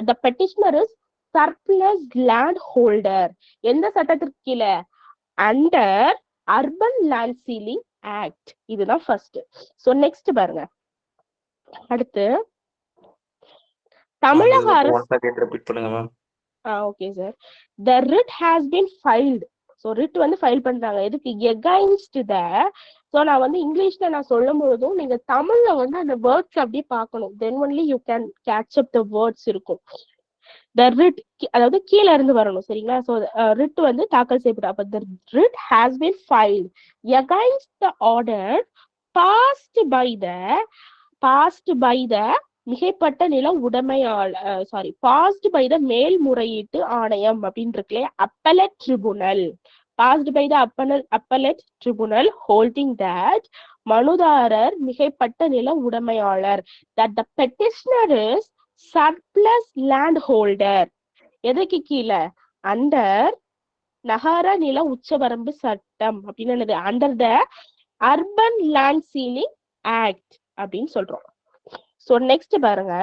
the petitioner is surplus land holder. எந்த சட்டத்திற்கு கீழே? Under urban land ceiling act. இதுதான் ஃபர்ஸ்ட். சோ நெக்ஸ்ட் பாருங்க, அடுத்து தமிழக அரசு. Okay sir. the writ has been filed. So writ வந்து ஃபைல் பண்றாங்க எதுக்கு? எகைன்ஸ்ட் த. சோ நான் வந்து இங்கிலீஷ்ல நான் சொல்லும் பொழுதும் நீங்க தமிழ்ல வந்து அந்த வேர்ட்ஸ் அப்படியே பார்க்கணும். Then only you can catch up the words இருக்கும். த ரிட் அதாவது கீழே இருந்து வரணும், சரிங்களா? சோ ரிட் வந்து தாக்கல் செய்யப்படும். அப்ப the writ has been filed against the order passed by the மிகைப்பட்ட நில உடைமையாளர் passed by the மேல்முறையீட்டு ஆணையம் அப்படின்னு இருக்குல்ல, appellate tribunal. passed by the appellate tribunal holding that மனுதாரர் மிகைப்பட்ட நில உடைமையாளர், that the petitioner is surplus land holder. எதுக்கு கீழே? அண்டர் நகர நில உச்சவரம்பு சட்டம் அப்படின்னு under the urban land ceiling act அப்படின்னு சொல்றோம். சோ நெக்ஸ்ட் பாருங்க,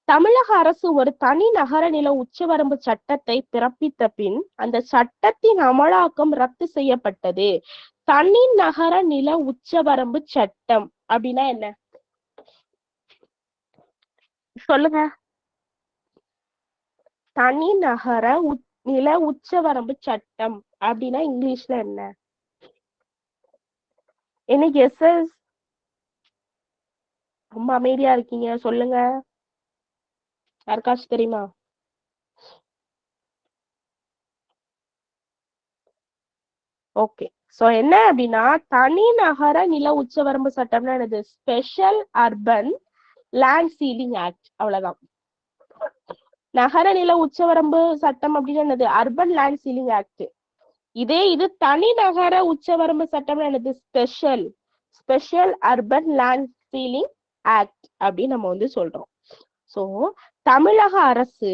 தமிழக அரசு ஒரு தனி நகர நில உச்சவரம்பு சட்டத்தை பிறப்பித்த பின் அந்த சட்டத்தின் அமலாக்கம் ரத்து செய்யப்பட்டது. தனி நகர நில உச்சவரம்பு சட்டம் அப்படின்னா என்ன? சொல்லுங்க. தனி நகர நில உச்சவரம்பு சட்டம் அப்படின்னா இங்கிலீஷ்ல என்ன? என்ன கெஸஸ்? ரொம்ப அமைதியா இருக்கீங்க, சொல்லுங்க. யாருக்காச்சும் தெரியுமா? ஓகே. சோ என்ன அப்படின்னா தனி நகர நில உச்சவரம்பு சட்டம்னா என்னது? Special urban land ceiling act. அவ்வளவுதான். நகர நில உச்சவரம்பு சட்டம் அப்படின்னு என்னது? Urban land ceiling act. இது தனி நகர உச்சவரம்பு சட்டம்னா என்னது? Special urban land ceiling act அப்படின்னு நம்ம வந்து சொல்றோம். சோ தமிழக அரசு,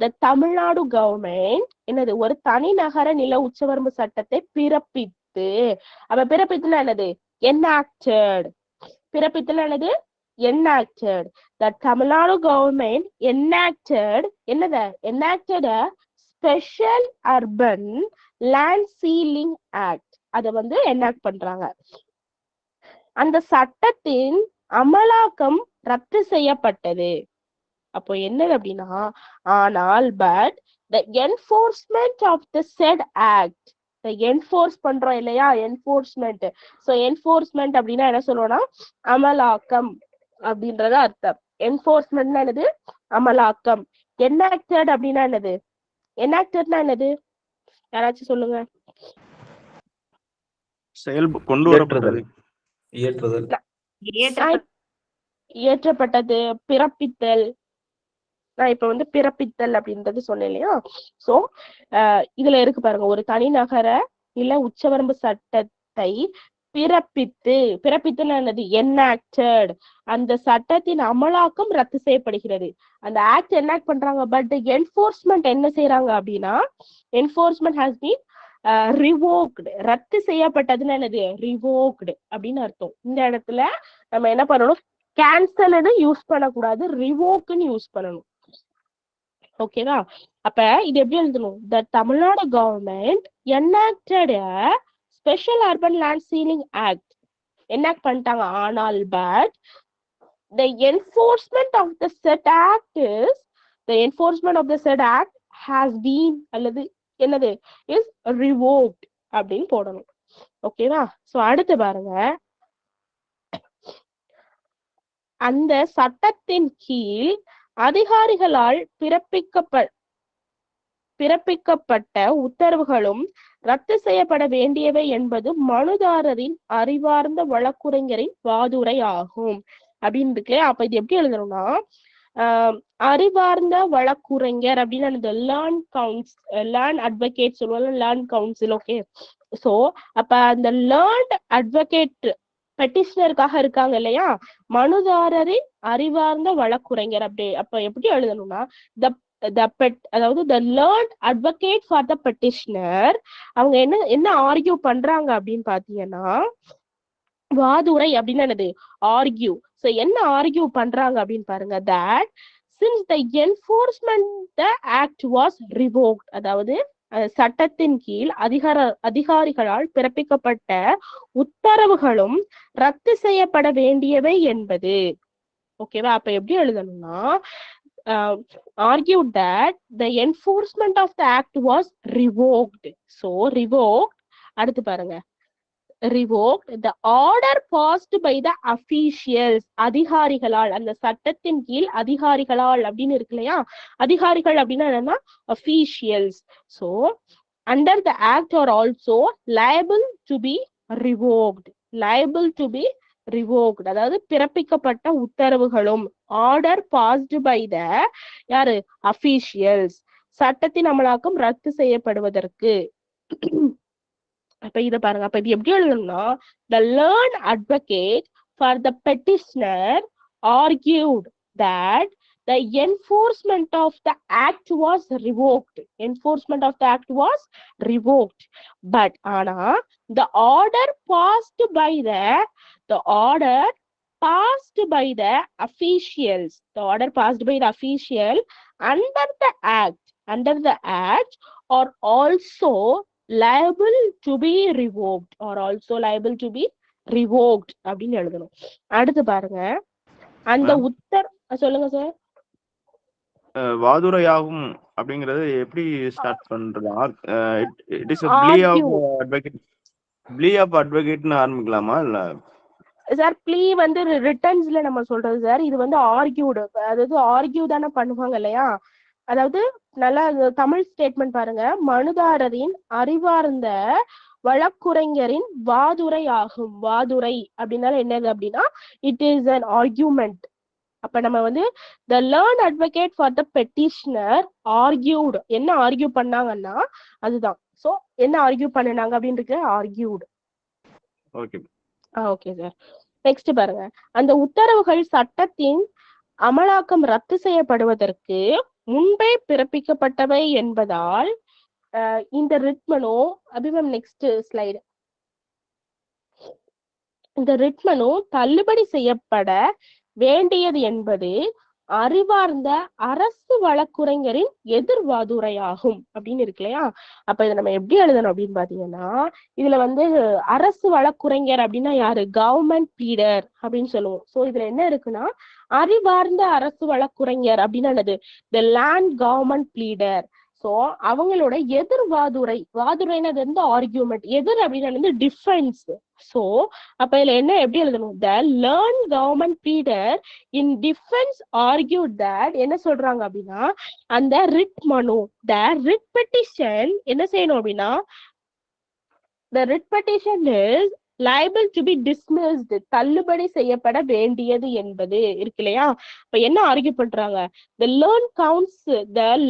த தமிழ்நாடு கவர்மெண்ட் என்னது? ஒரு தனி நகர நில உச்சவரம்பு சட்டத்தை பிறப்பித்து, அப்ப பிறப்பித்துனா என்னது? enacted. பிறப்பித்துனா என்னது? enacted. The Tamil Nadu government enacted a special urban land sealing act. அத வந்து enact பண்றாங்க. அந்த சட்டத்தின் அமலாக்கம் ரத்து செய்யப்பட்டது. அப்போ என்னது அப்படின்னா, ஆனால் but the enforcement of the said act, enforce பண்றோம் இல்லையா, என்ஃபோர்ஸ்மெண்ட். சோ என்ஃபோர்ஸ்மெண்ட் அப்படின்னா என்ன சொல்லுவோம்னா அமலாக்கம் அப்படின்றது அர்த்தம். என்ஃபோர்ஸ்மெண்ட்னா என்னது? அமலாக்கம். enacted அப்படின்னா என்னது? enactedனா என்னது? யாராச்சும் சொல்லுங்க. கொண்டு வரப்பட்டது, இயற்றப்பட்டது, பிறப்பித்தல். நான் இப்ப வந்து பிறப்பித்தல் அப்படின்றது சொன்னேன் இல்லையா. சோ இதுல இருக்கு பாருங்க, ஒரு தனி நகர இல்ல உச்சவரம்பு சட்டத்தை பிறப்பித்துன்னு என்னது? enacted. அந்த சட்டத்தின் அமலாக்கம் ரத்து செய்யப்படுகிறது. அந்த ஆக்ட் எனாக்ட் பண்றாங்க, பட் என்ஃபோர்ஸ்மெண்ட் என்ன செய்யறாங்க அப்படின்னா, என்ஃபோர்ஸ்மெண்ட் ஹாஸ் பீன் ரிவோக்டு. ரத்து செய்யப்பட்டதுன்னு என்னது? ரிவோக்டு அப்படின்னு அர்த்தம். இந்த இடத்துல நம்ம என்ன பண்ணணும்? கேன்சல்னு யூஸ் பண்ணக்கூடாது, ரிவோக்னு யூஸ் பண்ணணும். ஓகேவா? அப்ப இது எப்படி எழுதணும்? The Tamil Nadu government enacted a special urban land sealing act. Enact பண்ணிட்டாங்க, ஆனால் but the enforcement of the said act has been அல்லது என்னது? is revoked அப்படின்னு போடணும். ஓகேவா? சோ அடுத்து பாருங்க, அந்த சட்டத்தின் கீழ் அதிகாரிகளால் பிறப்பிக்கப்பட்ட உத்தரவுகளும் ரத்து செய்யப்பட வேண்டியவை என்பது மனுதாரரின் அறிவார்ந்த வழக்குரைஞரின் வாதுரை ஆகும் அப்படின்னு இருக்கு. அப்ப இது எப்படி எழுதணும்னா, அறிவார்ந்த வழக்குரைஞர் அப்படின்னு லேர்ன் அட்வொகேட் சொல்லுவாங்க, லேர்ன் கவுன்சில். ஓகே. சோ அப்ப அந்த லேர்ன்ட் அட்வொகேட் பெட்டிஷனருக்காக இருக்காங்க இல்லையா, மனுதாரரின் அறிவார்ந்த வழக்குரைஞர். அப்ப எப்படி எழுதணும்னா, அதாவது the learned advocate for the petitioner, அவங்க என்ன ஆர்கியூ பண்றாங்க அப்படின்னு பாத்தீங்கன்னா, வாதுரை அப்படின்னு என்னது? ஆர்கியூ. சோ என்ன ஆர்கியூ பண்றாங்க அப்படின்னு பாருங்க, that since the enforcement the act was revoked, அதாவது சட்டத்தின் கீழ் அதிகாரிகளால் பிறப்பிக்கப்பட்ட உத்தரவுகளும் ரத்து செய்யப்பட வேண்டியவை என்பது. ஓகேவா? அப்ப எப்படி எழுதணும்னா, argued that the enforcement of the act was revoked. So revoked. அடுத்து பாருங்க, revoked the order passed by the officials, அதிகாரிகளால். அந்த சட்டத்தின் கீழ் அதிகாரிகளால் அப்படின்னு இருக்கு இல்லையா, அதிகாரிகள் அப்படின்னா என்னன்னா officials. So under the act are also liable to be revoked. அதாவது பிறப்பிக்கப்பட்ட உத்தரவுகளும், ஆர்டர் பாஸ்டு பை த யாரு? அபிஷியல்ஸ், சட்டத்தின் அமலாக்கம் ரத்து செய்யப்படுவதற்கு. அப்ப இத பாருங்க, அப்ப இது எப்படி எழுதணும்னா, the learned advocate for the petitioner argued that the enforcement of the act was revoked. But ஆனா the order passed by the officials, under the act are also liable to be revoked, அப்படின்னு எழுதணும். அடுத்து பாருங்க, அந்த சொல்லுங்க sir. வாதுரையாகும் அப்படிங்கறது எப்படி start பண்றது? It is argue plea of அட்வொகேட்னு ஆரம்பிக்கலாமா இல்ல? சார். ப்ளீ வந்து ரிட்டர்ன்ஸ்ல நம்ம சொல்றது சார். இது வந்து ஆர்கியூடு, அதாவது ஆர்கியூ தானே பண்ணுவாங்க இல்லையா? அதாவது நல்லா தமிழ் ஸ்டேட்மெண்ட் பாருங்க. மனுதாரரின் அறிவார்ந்த வழக்குரைஞரின் வாதுரை ஆகும். வாதுரை அப்படின்னால என்னது அப்படின்னா இட் இஸ் அன் ஆர்கியூமெண்ட். அப்ப நம்ம வந்து the learned advocate for the petitioner argued. என்ன ஆர்கியூ பண்ணாங்கன்னா அதுதான். சோ என்ன ஆர்கியூ பண்ணினாங்க அப்படின்னு இருக்கு, ஆர்கியூடு. ஓகே. Okay sir. நெக்ஸ்ட் பாருங்க. அந்த உத்தரவுகள் சட்டத்தின் அமலாக்கம் ரத்து செய்யப்படுவதற்கு முன்பே பிறப்பிக்கப்பட்டவை என்பதால் இந்த ரிட் மனு அபிமம் நெக்ஸ்ட் ஸ்லைடு. இந்த ரிட் மனு தள்ளுபடி செய்யப்பட வேண்டியது என்பது அறிவார்ந்த அரசு வழக்குரைஞரின் எதிர்வாதுரையாகும் அப்படின்னு இருக்கு இல்லையா? அப்ப இதை நம்ம எப்படி எழுதணும் அப்படின்னு பாத்தீங்கன்னா, இதுல வந்து அரசு வழக்குரைஞர் அப்படின்னா யாரு? கவர்மெண்ட் ப்ளீடர் அப்படின்னு சொல்லுவோம். சோ இதுல என்ன இருக்குன்னா அறிவார்ந்த அரசு வழக்குரைஞர் அப்படின்னா என்னது? The land government pleader. So அவங்களோட எதிர்வாதுரை, வாதுரைனது வந்து ஆர்கியூமெண்ட், எதிர் அப்படின்னா வந்து டிஃபென்ஸ். சோ அப்ப இதுல என்ன எப்படி எழுதணும்? The learned government pleader in defence argued that என்ன சொல்றாங்க அப்படின்னா அந்த ரிட் மனு, த ரிட் பெட்டிஷன் என்ன செய்யணும் அப்படின்னா the writ petition is liable to be dismissed, தள்ளுபடி செய்யப்பட வேண்டியது என்பது இருக்கு இல்லையா? இப்ப என்ன ஆர்கியூ பண்றாங்க? the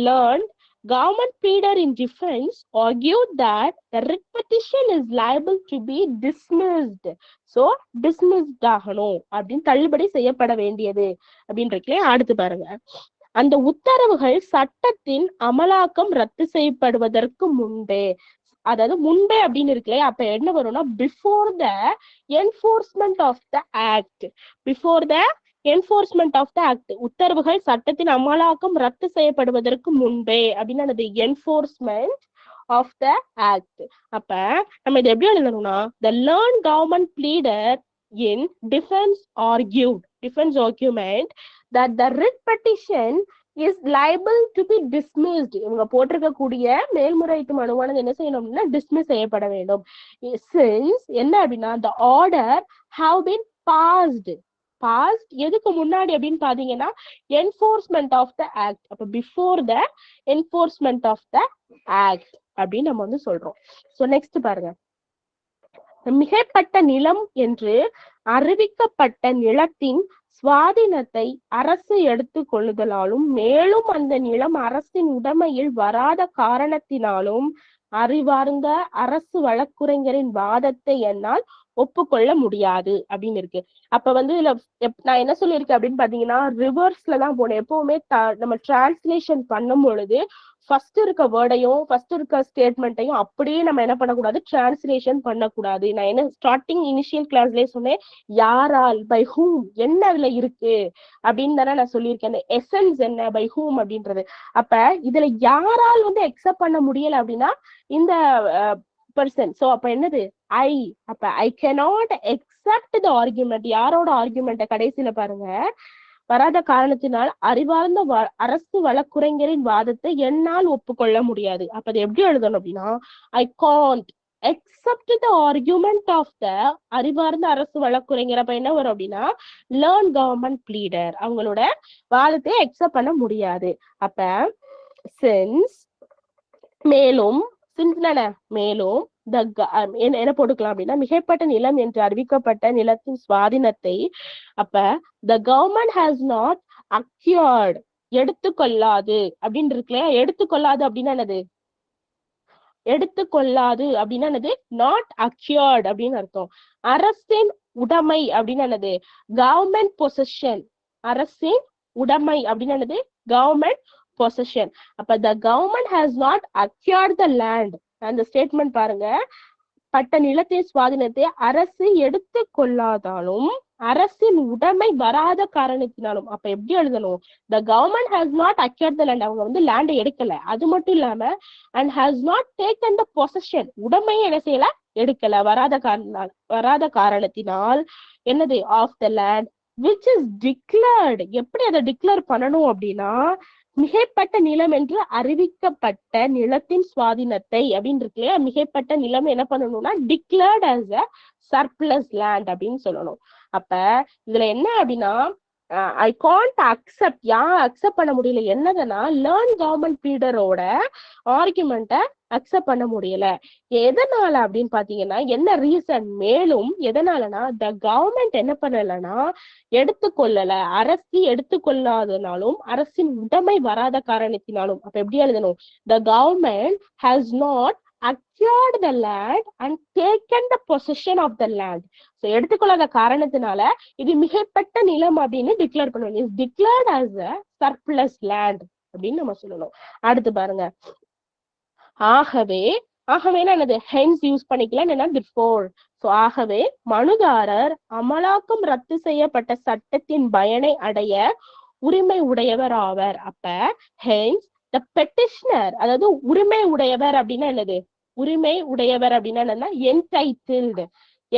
learned government pleader in defense argued that the writ petition is liable to be dismissed. So dismissed ஆகணும் அப்படின்னு, தள்ளுபடி செய்யப்பட வேண்டியது அப்படின்னு இருக்கு. அடுத்து பாருங்க. அந்த உத்தரவுகள் சட்டத்தின் அமலாக்கம் ரத்து செய்யப்படுவதற்கு முன்பே, அதாவது முன்பே அப்படின்னு இருக்குல்லையா? அப்ப என்ன வரும்னா before the enforcement of the act. Before the enforcement of the act. உத்தரவுகள் சட்டத்தின் அமலாக்கம் ரத்து செய்யப்படுவதற்கு முன்பே அப்படின்னா அது என்ஃபோர்ஸ்மெண்ட் ஆஃப் த ஆக்ட். அப்ப நம்ம இது எப்படி எழுதணும்னா the learned government pleader in defence argument that the writ petition is liable to be dismissed. இவங்க போட்டிருக்கக்கூடிய மேல்முறையீட்டு மனுவானது என்ன செய்யணும் அப்படின்னா டிஸ்மிஸ் செய்யப்பட வேண்டும். since என்ன அப்படின்னா the order have been passed எதுக்கு முன்னாடி அப்படின்னு பாத்தீங்கன்னா enforcement of the act. அப்ப before the enforcement of the act அப்படின்னு நம்ம வந்து சொல்றோம். so next பாருங்க. மிகைப்பட்ட நிலம் என்று அறிவிக்கப்பட்ட நிலத்தின் சுவாதீனத்தை அரசு எடுத்துக் கொள்ளுதலாலும் மேலும் அந்த நிலம் அரசின் உடைமையில் வராத காரணத்தினாலும் அறிவார்ந்த அரசு வழக்குரைஞரின் வாதத்தை என்னால் ஒப்புக்கொள்ள முடியாது அப்படின்னு இருக்கு. அப்ப வந்து இதுல நான் என்ன சொல்லியிருக்கேன் அப்படின்னு பாத்தீங்கன்னா ரிவர்ஸ்ல தான் போனேன். எப்பவுமே நம்ம டிரான்ஸ்லேஷன் பண்ணும் பொழுது ஃபர்ஸ்ட் இருக்க வேர்டையும் ஃபர்ஸ்ட் இருக்க ஸ்டேட்மெண்ட்டையும் அப்படியே நம்ம என்ன பண்ணக்கூடாது, டிரான்ஸ்லேஷன் பண்ணக்கூடாது. நான் என்ன ஸ்டார்டிங் இனிஷியல் கிளாஸ்லயே சொன்னேன், யாரால், பை ஹூம், என்ன அதுல இருக்கு அப்படின்னு தானே நான் சொல்லியிருக்கேன். அந்த எசன்ஸ் என்ன, பை ஹூம் அப்படின்றது. அப்ப இதுல யாரால் வந்து அக்செப்ட் பண்ண முடியல அப்படின்னா இந்த பர்சன். சோ அப்ப என்னது ஐ. அப்ப I cannot accept the argument. யாரோட ஆர்குமெண்ட்டை கடைசியில பாருங்க, வராத காரணத்தினால் அறிவார்ந்த அரசு வழக்குரைஞரின் வாதத்தை என்னால் ஒப்புக்கொள்ள முடியாது. அப்ப அது எப்படி எழுதணும் அப்படின்னா I can't accept the argument of the அறிவார்ந்த அரசு வழக்குரைஞர். அப்ப என்ன வரும் அப்படின்னா லேர்ன் கவர்மெண்ட் ப்ளீடர், அவங்களோட வாதத்தை அக்செப்ட் பண்ண முடியாது. அப்ப சின்ஸ் மேலும் மேலும் என்ன போட்டுக்கலாம் அப்படின்னா மிகைப்பட்ட நிலம் என்று அறிவிக்கப்பட்ட நிலத்தின் சுவாதீனத்தை அப்ப the government has not acquired, எடுத்துக்கொள்ளாது அப்படின்னு இருக்குல்லையா? எடுத்துக்கொள்ளாது அப்படின்னா என்னது? எடுத்துக்கொள்ளாது அப்படின்னா என்னது? நாட் acquired அப்படின்னு அர்த்தம். அரசின் உடைமை அப்படின்னு என்னது? Government possession. அரசின் உடைமை அப்படின்னு என்னது? Government possession. அப்ப the government has not acquired the land. அந்த ஸ்டேட்மெண்ட் பாருங்க, பட்ட நிலத்தின் சுவாதீனத்தை அரசு எடுத்துக்கொள்ளாதாலும் அரசின் உடைமை வராத காரணத்தினாலும். அப்ப எப்படி எழுதணும்? the government has not acquired the land. அவங்க வந்து லேண்டை எடுக்கல. அது மட்டும் இல்லாம and has not taken the possession, உடைமையை என்ன செய்யல, எடுக்கல. வராத காரணத்தினால் என்னது? of the land which is declared. எப்படி அதை டிக்ளேர் பண்ணணும் அப்படின்னா மிகைப்பட்ட நிலம் என்று அறிவிக்கப்பட்ட நிலத்தின் சுவாதீனத்தை அப்படின்னு இருக்கு இல்லையா, மிகைப்பட்ட நிலம் என்ன பண்ணணும்னா declared as a surplus land அப்படின்னு சொல்லணும். அப்ப இதுல என்ன அப்படின்னா ஐ காண்ட் அக்செப்ட், அக்செப்ட் பண்ண முடியல என்னதுன்னா லேர்ன் கவர்மெண்ட் பீடரோட ஆர்குமெண்ட்டை அக்செப்ட் பண்ண முடியல. எதனால அப்படின்னு பாத்தீங்கன்னா என்ன ரீசன், மேலும் எதனாலனா த கவர்மெண்ட் என்ன பண்ணலன்னா எடுத்துக்கொள்ளல, அரசு எடுத்துக்கொள்ளாதனாலும் அரசின் உடைமை வராத காரணத்தினாலும். அப்ப எப்படி எழுதணும், the government has not acquired the land and taken the possession of the land. So எடுத்துக்கொள்ளாத காரணத்தினால இது மிகைப்பட்ட நிலம் அப்படின்னு டிக்ளேர் பண்ணணும். Is declared as a surplus land அப்படின்னு நம்ம சொல்லணும். அடுத்து பாருங்க, ஆகவே, ஆகவேனா என்னது, ஹென்ஸ் யூஸ் பண்ணிக்கலாம், என்னன்னா therefore. சோ ஆகவே மனுதாரர் அமலாக்கம் ரத்து செய்யப்பட்ட சட்டத்தின் பயனை அடைய உரிமை உடையவர் ஆவர். அப்ப ஹென்ஸ் த பெட்டிஷனர், அதாவது உரிமை உடையவர் அப்படின்னா என்னது, உரிமை உடையவர் அப்படின்னா என்னன்னா entitled,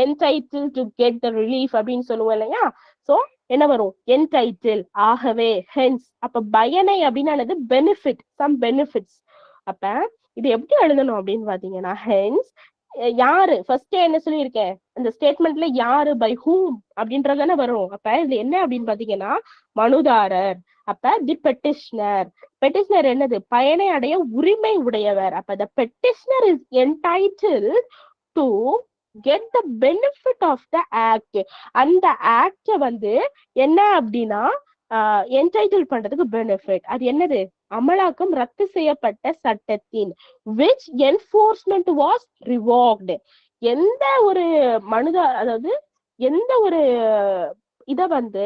entitle to get the relief அப்படின்னு சொல்லுவோம் இல்லையா. சோ என்ன வரும், என்டைட்டில். ஆகவே ஹென்ஸ், அப்ப பயனை அப்படின்னா என்னது பெனிஃபிட், சம் பெனிஃபிட்ஸ். அப்ப இது எப்படி எழுதணும் அப்படின்னு பாத்தீங்கன்னா ஹென்ஸ் யாரு, ஃபர்ஸ்ட் என்ன சொல்லியிருக்கேன் அந்த ஸ்டேட்மெண்ட்ல யாரு, பை ஹூம் அப்படின்றதானே வரும். அப்ப இது என்ன அப்படின்னு பாத்தீங்கன்னா மனுதாரர். அப்ப தி பெட்டிஷனர், பெட்டிஷனர் என்னது, பயனை அடைய உரிமை உடையவர். அப்ப the petitioner is entitled to get the benefit of the act. அந்த ஆக்ட வந்து என்ன அப்படின்னா என்டைட்டில் பண்றதுக்கு பெனிஃபிட். அது என்னது, அமலாக்கம் ரத்து செய்யப்பட்ட சட்டத்தின் which enforcement was revoked. எந்த ஒரு அதாவது எந்த ஒரு இத வந்து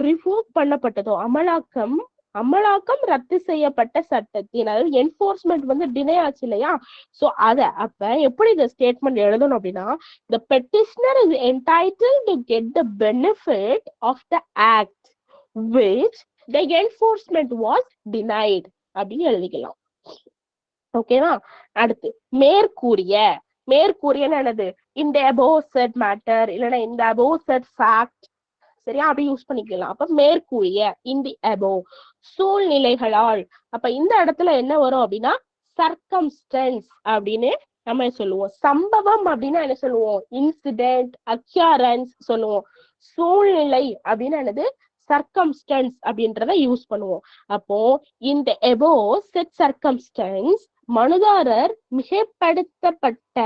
ரிவோக் பண்ணப்பட்டதோ, அமலாக்கம் ரத்து செய்யப்பட்ட சட்டத்தின், அதாவது என்ஃபோர்ஸ்மெண்ட் வந்து டினை ஆச்சு இல்லையா. சோ அப்ப எப்படி இந்த ஸ்டேட்மெண்ட் எழுதணும் அப்படின்னா the petitioner is entitled to get the benefit of the act which the enforcement was denied அப்படின்னு எழுதிக்கலாம். ஓகேவா. அடுத்து மேற்கூறிய என்னது, இந்த above said matter இல்லைன்னா இந்த above said fact, சரியா, அப்படி யூஸ் பண்ணிக்கலாம். அப்ப மேற்கூறிய in the above சூழ்நிலைகளால். அப்ப இந்த இடத்துல என்ன வரும் அப்படின்னா circumstance அப்படின்னு நம்ம சொல்லுவோம். சம்பவம் அப்படின்னா என்ன சொல்லுவோம், இன்சிடென்ட், அக்யூரன்ஸ் சொல்லுவோம். சூழ்நிலை அப்படின்னு என்னது சர்க்கம்ஸ்டன்ஸ் அப்படின்றத யூஸ் பண்ணுவோம். அப்போ இந்த above said circumstance மனுதாரர் மிகைப்படுத்தப்பட்ட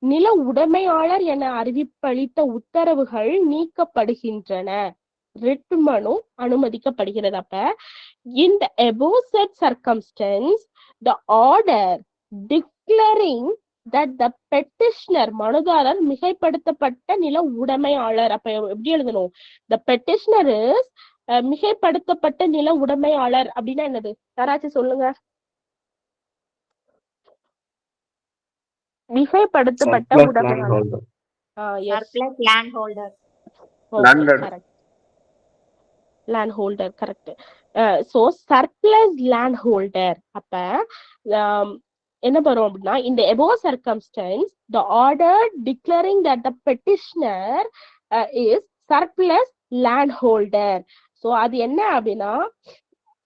நில உடைமையாளர் என அறிவிப்பளித்த உத்தரவுகள் நீக்கப்படுகின்றன, ரிட் மனு அனுமதிக்கப்படுகிறது. அப்ப இந்த above said circumstance the order declaring that the petitioner மனுதாரர் மிகைப்படுத்தப்பட்ட நில உடைமையாளர். அப்ப எப்படி எழுதணும், the petitioner is மிகைப்படுத்தப்பட்ட நில உடைமையாளர் அப்படின்னா என்னது, யாராச்சும் சொல்லுங்க. மிகைப்படுத்தப்பட்ட உடைமையாளர், surplus land holder. Land holder, correct. So surplus land holder. அப்ப என்ன வரும் அப்படின்னா இந்த above circumstance the order declaring that the petitioner is surplus land holder. So அது என்ன அப்படின்னா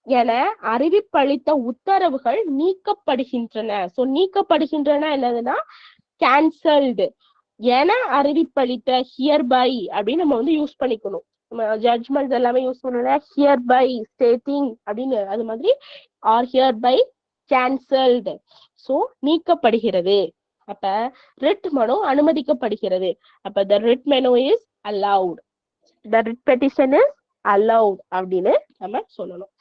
என அறிவிப்பளித்த உத்தரவுகள் நீக்கப்படுகின்றன. சோ நீக்கப்படுகின்றன என்னதுன்னா கேன்சல்டு. என அறிவிப்பளித்த ஹியர்பை அப்படின்னு நம்ம வந்து யூஸ் பண்ணிக்கணும். ஜட்ஜ்மெண்ட் எல்லாமே யூஸ் பண்ணணும், ஹியர்பை ஸ்டேட்டிங் அப்படின்னு, அது மாதிரி ஆர் ஹியர்பை கேன்சல்டு. சோ நீக்கப்படுகிறது. அப்ப ரிட் மனு அனுமதிக்கப்படுகிறது. அப்ப the writ menu is allowed, the writ petition is allowed அப்படின்னு நம்ம சொல்லணும்.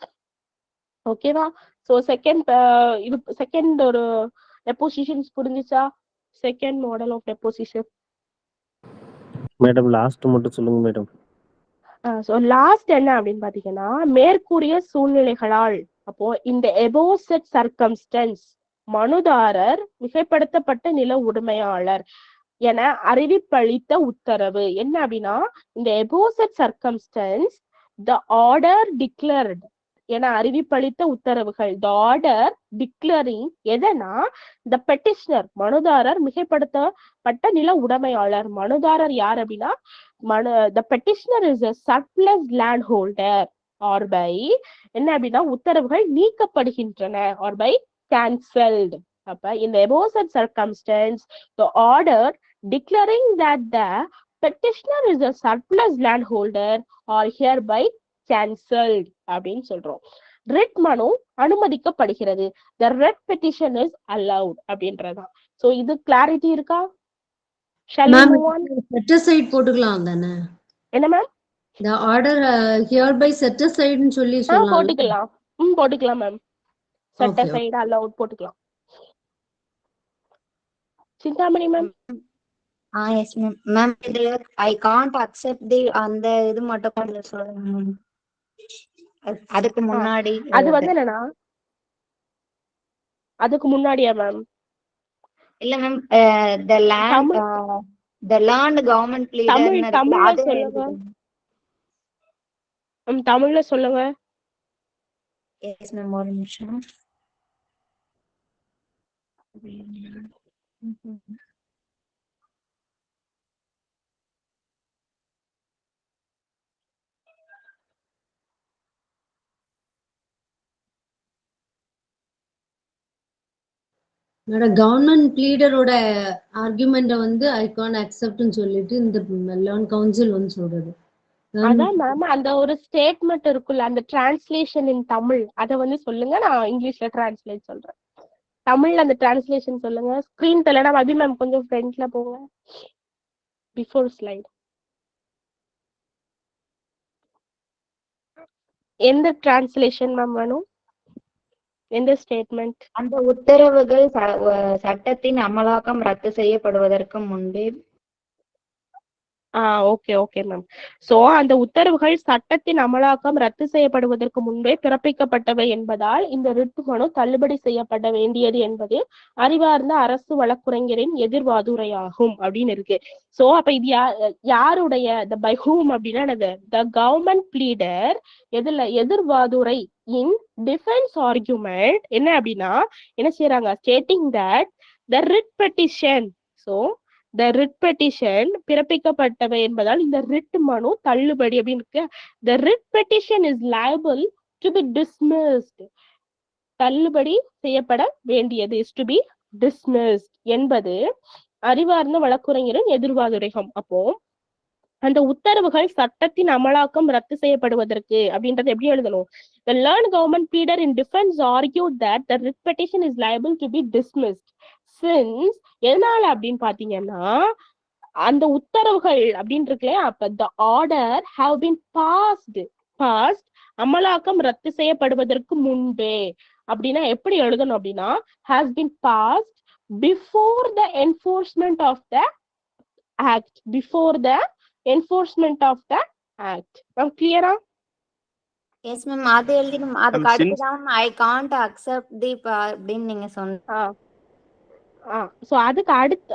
ஓகேவா. சோ செகண்ட் ஒரு டெபோசிஷன்ஸ் புரிஞ்சுச்சா, second model of deposition. Madam last மட்டும் சொல்லுங்க மேடம். சோ லாஸ்ட் என்ன அப்படின்னு பாத்தீங்கன்னா மேற்கூறிய சூழ்நிலைகளால். அப்போ இந்த above said circumstance மனுதாரர் மிகைப்படுத்தப்பட்ட நில உடைமையாளர் என அறிவிப்பளித்த உத்தரவு என்ன அப்படின்னா இந்த above said circumstance the order declared என அறிவிப்பளித்த உத்தரவுகள், the order declaring எதனா the petitioner மனுதாரர் மிகைப்படுத்தப்பட்ட நில உடைமையாளர். மனுதாரர் யார் அப்படின்னா the petitioner is a surplus land holder. Are by என்ன அப்படின்னா உத்தரவுகள் நீக்கப்படுகின்றன ஆர் பை cancelled. அப்ப in the above said circumstance the order declaring that the petitioner is a surplus landholder are hereby cancelled அப்படின்னு சொல்றோம். ரிட் மனு அனுமதிக்கப்படுகிறது. the writ petition is allowed அப்படின்றதான். சோ இது கிளாரிட்டி இருக்கா? Shall we move on? set aside போட்டுக்கலாம் தானே? என்ன ma'am? the order hereby set aside ன்னு சொல்லி சொல்லலாம். போட்டுக்கலாம். போட்டுக்கலாம் ma'am. set Okay, aside allowed போட்டுக்கலாம். Chintamani ma'am. Yes ma'am. Ma'am இதுல ஐ காண்ட் அக்செப்ட் தி அந்த இது மட்டும் கொஞ்சம் சொல்லுங்க மேம். அதுக்கு முன்னாடி அது வந்து என்னன்னா அதுக்கு முன்னாடியா மேம்? இல்ல ma'am the land government leader தமிழ்ல சொல்லுங்க. தமிழ்ல சொல்லுங்க. எஸ் மேம் ஒரு நிமிஷம். கவர்மெண்ட் லீடரோட ஆர்குமெண்ட வந்து ஐ கான் அக்செப்ட்னு சொல்லிட்டு இந்த லேர்ன் கவுன்சில் வந்து சொல்றது. அதான் மேம் அந்த ஒரு ஸ்டேட்மெண்ட் இருக்குல்ல அந்த டிரான்ஸ்லேஷன் இன் தமிழ் அத வந்து சொல்லுங்க. நான் இங்கிலீஷ்ல டிரான்ஸ்லேட் சொல்றேன். தமிழ்ல அந்த டிரான்ஸ்லேஷன் சொல்லுங்க. ஸ்கிரீன் தெரியலனா அபி மேம் கொஞ்சம் ஃப்ரண்ட்ல போங்க. Before slide. எந்த டிரான்ஸ்லேஷன் மேம் வேணும்? எந்த ஸ்டேட்மெண்ட்? அந்த உத்தரவுகள் சட்டத்தின் அமலாக்கம் ரத்து செய்யப்படுவதற்கு முன்பே. Okay okay ma'am. சோ அந்த உத்தரவுகள் சட்டத்தின் அமலாக்கம் ரத்து செய்யப்படுவதற்கு முன்பே பிறப்பிக்கப்பட்டவை என்பதால் இந்த ரிட் மனு தள்ளுபடி செய்யப்பட வேண்டியது என்பது அறிவார்ந்த அரசு வழக்குரைஞரின் எதிர்வாதுரையாகும் அப்படின்னு இருக்கு. சோ அப்ப இது யாருடைய the by whom அப்படின்னா என்னது? the government pleader எதுல எதிர்வாதுரை in defense argument என்ன அப்படின்னா என்ன செய்யறாங்க? stating that the writ petition. so the writ petition பிறப்பிக்கப்பட்டவை என்பதால் இந்த ரிட் மனு தள்ளுபடி அப்படின்னு இருக்கு. the writ petition is liable to be dismissed. தள்ளுபடி செய்யப்பட வேண்டியது is to be dismissed என்பது அறிவார்ந்த வழக்குரைஞரின் எதிர்வாதுரைகம். அப்போ அந்த உத்தரவுகள் சட்டத்தின் அமலாக்கம் ரத்து செய்யப்படுவதற்கு அப்படின்றத எப்படி எழுதணும்? the learned government pleader in defense argued that the writ petition is liable to be dismissed since எதனால அப்படின்னு பாத்தீங்கன்னா அந்த உத்தரவுகள் அப்படின்னு இருக்குல்லையா அப்ப the order have been passed அமலாக்கம் ரத்து செய்யப்படுவதற்கு முன்பே அப்படின்னா எப்படி எழுதணும் அப்படின்னா has been passed before the enforcement of the act. before the enforcement of the act. Ma'am கிளியரா? Yes ma'am. அது எழுதிடும். அதுக்கு அடுத்துதான் ஐ காண்ட் அக்செப்ட் தி அப்படின்னு நீங்க சொன்ன. சோ அதுக்கு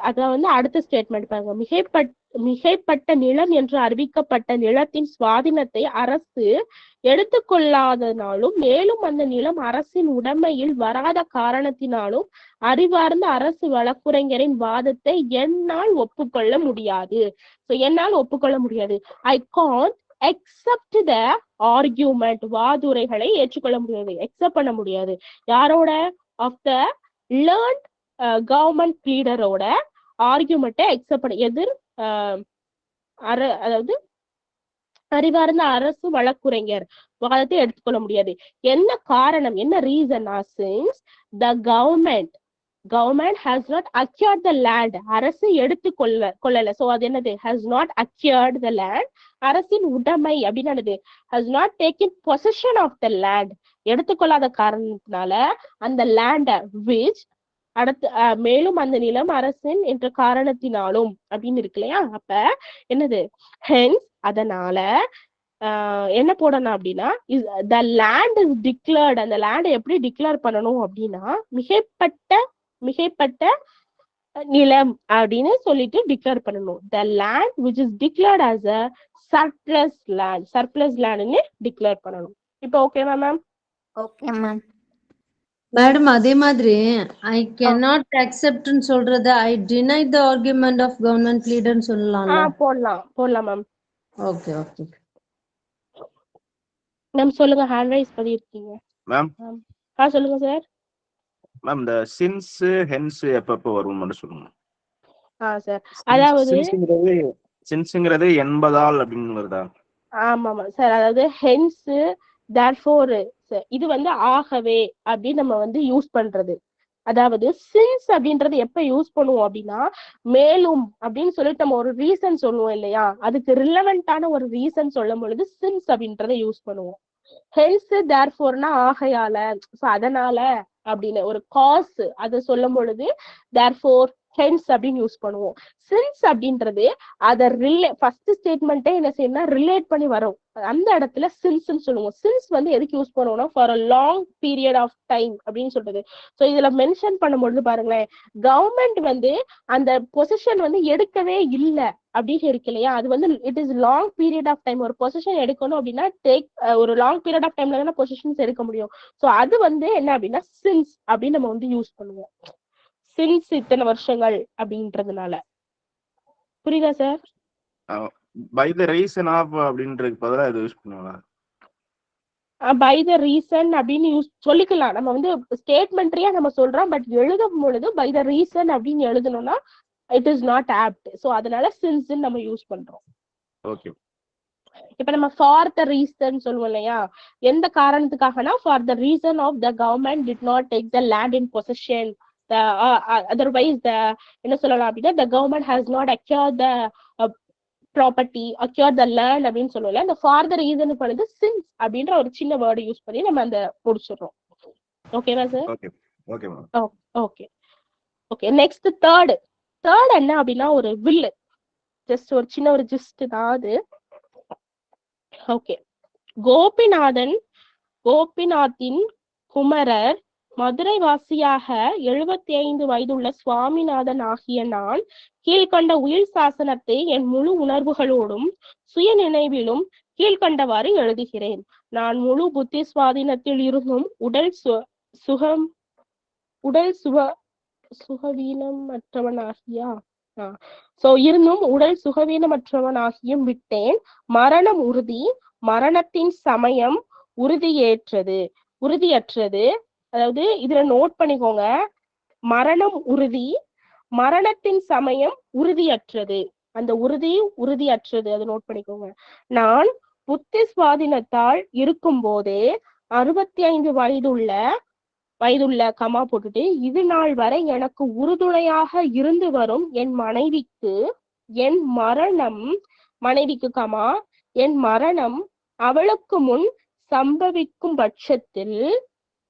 அத வந்து அடுத்த ஸ்டேட்மெண்ட் பாருங்க. மிகைப்பட்ட நிலம் என்று அறிவிக்கப்பட்ட நிலத்தின் சுவாதீனத்தை அரசு எடுத்துக்கொள்ளாதனாலும் மேலும் அந்த நிலம் அரசின் உடைமையில் வராத காரணத்தினாலும் அறிவார்ந்த அரசு வழக்குரைஞரின் வாதத்தை என்னால் ஒப்புக்கொள்ள முடியாது. சோ என்னால் ஒப்புக்கொள்ள முடியாது. I can't accept the argument. வாதுரைகளை ஏற்றுக்கொள்ள முடியாது, எக்ஸெப்ட் பண்ண முடியாது. யாரோட? of the learned கவர்மெண்ட் லீடரோட ஆர்குமெண்ட்டை எக்ஸெப்ட் பண்ண அதாவது அறிவார்ந்த அரசு வழக்குரைஞர் வாதத்தை எடுத்துக்கொள்ள முடியாது. என்ன காரணம்? என்ன reason? since the government has not acquired the land. அரசு கொள்ளல. சோ அது என்னது? has not acquired the land. அரசின் உடைமை அப்படின்னு என்னது? has not taken possession of the land. எடுத்துக்கொள்ளாத காரணத்தினால அந்த லேண்ட which அடுத்து மேலும் அந்த நிலம் அரசின் என்ற காரணத்தினாலும் அப்படின்னு இருக்கு இல்லையா? அப்ப என்னது? hence அதனால என்ன போடணும் அப்படின்னா the land is declared. அந்த லேண்டை எப்படி டிக்ளேர் பண்ணணும் அப்படின்னா மிகைப்பட்ட நிலம் அப்படின்னு சொல்லிட்டு டிக்ளேர் பண்ணணும். the land which is declared as a surplus land declare பண்ணணும். இப்போ ஓகேவா மேம்? Okay ma'am. மேடம் அதே மாதிரி ஐ cannot accept ன்னு சொல்றது ஐ deny the argument of government leader ன்னு சொல்லலாம்ல? போடலாம் மேம். Okay okay. மேம் சொல்லுங்க, ஹேண்ட் ரைஸ் பண்ணியிருக்கீங்க. மேம் சொல்லுங்க சார். மேம் இந்த சின்ஸ் ஹென்ஸ் எப்பப்போ வரும் மட்டும் சொல்லுங்க. சார் அதாவது சின்ஸ்ங்கிறது என்பதால் அப்படின்னு வருதா? ஆமாமா சார், அதாவது ஹென்ஸ் தேர்ஃபோர் இது வந்து ஆகவே அப்படின்னு நம்ம வந்து யூஸ் பண்றது. அதாவது சின்ஸ் அப்படின்றது எப்ப யூஸ் பண்ணுவோம் அப்படின்னா, மேலும் அப்படின்னு சொல்லிட்டு நம்ம ஒரு ரீசன் சொல்லுவோம் இல்லையா, அதுக்கு ரிலவெண்டான ஒரு ரீசன் சொல்லும் பொழுது சின்ஸ் அப்படின்றத யூஸ் பண்ணுவோம். ஹென்ஸ் தேர்ஃபோர்னா ஆகையால, அதனால அப்படின்னு ஒரு காஸ் அதை சொல்லும் பொழுது தேர்ஃபோர் ஹென்ஸ் அப்படின்னு யூஸ் பண்ணுவோம். சின்ஸ் அப்படின்றது அதை ஃபர்ஸ்ட் ஸ்டேட்மெண்ட்டே என்ன செய்யணும்னா ரிலேட் பண்ணி வரும், அந்த இடத்துல சின்ஸ்ன்னு சொல்லுவோம். சின்ஸ் வந்து எதுக்கு யூஸ் பண்ணுவோம்னா for a long period of time அப்படின்னு சொல்றது. ஸோ இதுல மென்ஷன் பண்ணும்பொழுது பாருங்களேன், கவர்மெண்ட் வந்து அந்த பொசிஷன் வந்து எடுக்கவே இல்லை அப்படின்னு இருக்கு இல்லையா, அது வந்து it is long period of time. ஒரு பொசிஷன் எடுக்கணும் அப்படின்னா ஒரு லாங் பீரியட் ஆஃப் டைம்ல தானே பொசிஷன்ஸ் எடுக்க முடியும். ஸோ அது வந்து என்ன அப்படின்னா சின்ஸ் அப்படின்னு நம்ம வந்து யூஸ் பண்ணுவோம். சின்ஸ் இத்தனை வருஷங்கள் அப்படின்றதுனால. புரியுதா sir? By the reason of அப்படின்றதுக்கு பதிலா இது யூஸ் பண்ணுவாங்க. பை த ரீசன் அப்படின்னு யூஸ் சொல்லிக்கலாம். நம்ம வந்து ஸ்டேட்மெண்ட்ரியா நம்ம சொல்றோம், பட் எழுதும் பொழுது பை த ரீசன் அப்படின்னு எழுதணும்னா it is not apt. So அதனால சின்ஸ் நம்ம யூஸ் பண்றோம். ஓகே. இப்ப நம்ம ஃபார் த ரீசன் சொல்லுவோம் இல்லையா, எந்த காரணத்துக்காகனா for the reason of the government did not take the land in possession, otherwise என்ன சொல்லலாம் அப்படின்னா the government has not acquired the property, acquired the land அப்படின்னு சொல்லுவோம்ல. அந்த ஃபார் த ரீசன் பண்ணுது சின்ஸ் அப்படின்ற ஒரு சின்ன வேர்டு யூஸ் பண்ணி நம்ம அந்த முடிச்சிடுறோம். ஓகேவா sir? Okay okay ma'am. Okay okay. Next third என்ன அப்படின்னா ஒரு வில்லு, ஜஸ்ட் ஒரு சின்ன ஒரு ஜிஸ்ட் தான் அது. ஓகே. கோபிநாத்தின் குமரர் மதுரை வாசியாக 75 வயதுள்ள சுவாமிநாதன் ஆகிய நான் கீழ்கண்ட உயிர் சாசனத்தை என் முழு உணர்வுகளோடும் சுய நினைவிலும் கீழ்கண்டவாறு எழுதுகிறேன். நான் முழு புத்தி சுவாதீனத்தில் இருந்தும் உடல் சுகவீனமற்றவனாகியும் விட்டேன். மரணம் உறுதி, மரணத்தின் சமயம் உறுதியற்றது. அதாவது இதுல நோட் பண்ணிக்கோங்க, மரணம் உறுதி, மரணத்தின் சமயம் உறுதியற்றது. அந்த உறுதியற்றது அதை நோட் பண்ணிக்கோங்க. நான் புத்தி சுவாதீனத்தால் இருக்கும் போதே 65 வயதுள்ள கமா போட்டுட்டு இது நாள் வரை எனக்கு உறுதுணையாக இருந்து வரும் என் மனைவிக்கு என் மரணம் அவளுக்கு முன் சம்பவிக்கும் பட்சத்தில்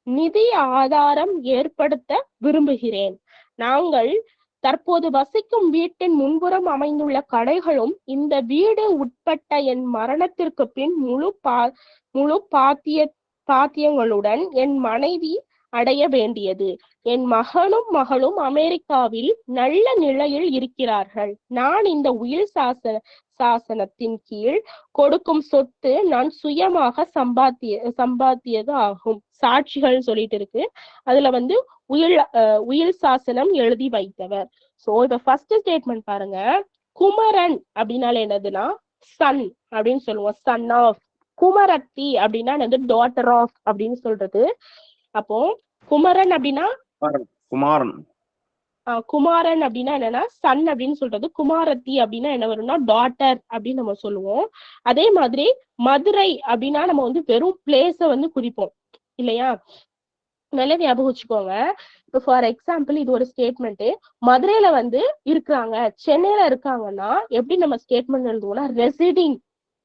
நிதி ஆதாரம் ஏற்படுத்த விரும்புகிறேன். நாங்கள் தற்போது வசிக்கும் வீட்டின் முன்புறம் அமைந்துள்ள கடைகளும் இந்த வீடு உட்பட்ட என் மரணத்திற்கு பின் முழு பாத்தியங்களுடன் என் மனைவி அடைய வேண்டியது. என் மகளும் அமெரிக்காவில் நல்ல நிலையில் இருக்கிறார்கள். நான் இந்த உயிர் சாசனத்தின் கீழ் கொடுக்கும் சொத்து நான் சுயமாக சம்பாத்தியது ஆகும். சாட்சிகள் சொல்லிட்டு இருக்கு, அதுல வந்து உயிர் சாசனம் எழுதி வைத்தவர். சோ இப்ப ஃபர்ஸ்ட் ஸ்டேட்மெண்ட் பாருங்க, குமரன் அப்படின்னால என்னதுன்னா சன் அப்படின்னு சொல்லுவோம், சன் ஆஃப். குமரத்தி அப்படின்னா என்னது, டாட்டர் ஆஃப் அப்படின்னு சொல்றது. அப்போ குமரன் அப்படின்னா குமாரன் அப்படின்னா என்னன்னா சன் அப்படின்னு சொல்றது. குமாரத்தி அப்படின்னா என்ன வரும்னா டாட்டர் அப்படின்னு நம்ம சொல்லுவோம். அதே மாதிரி மதுரை அப்படின்னா நம்ம வந்து வெறும் பிளேஸ வந்து குறிப்போம் இல்லையா, நல்லா ஞாபகம் வச்சுக்கோங்க. இப்போ ஃபார் எக்ஸாம்பிள் இது ஒரு ஸ்டேட்மெண்ட், மதுரையில வந்து இருக்கிறாங்க, சென்னையில இருக்காங்கன்னா எப்படி நம்ம ஸ்டேட்மெண்ட் எழுதுவோம்னா ரெசிடிங்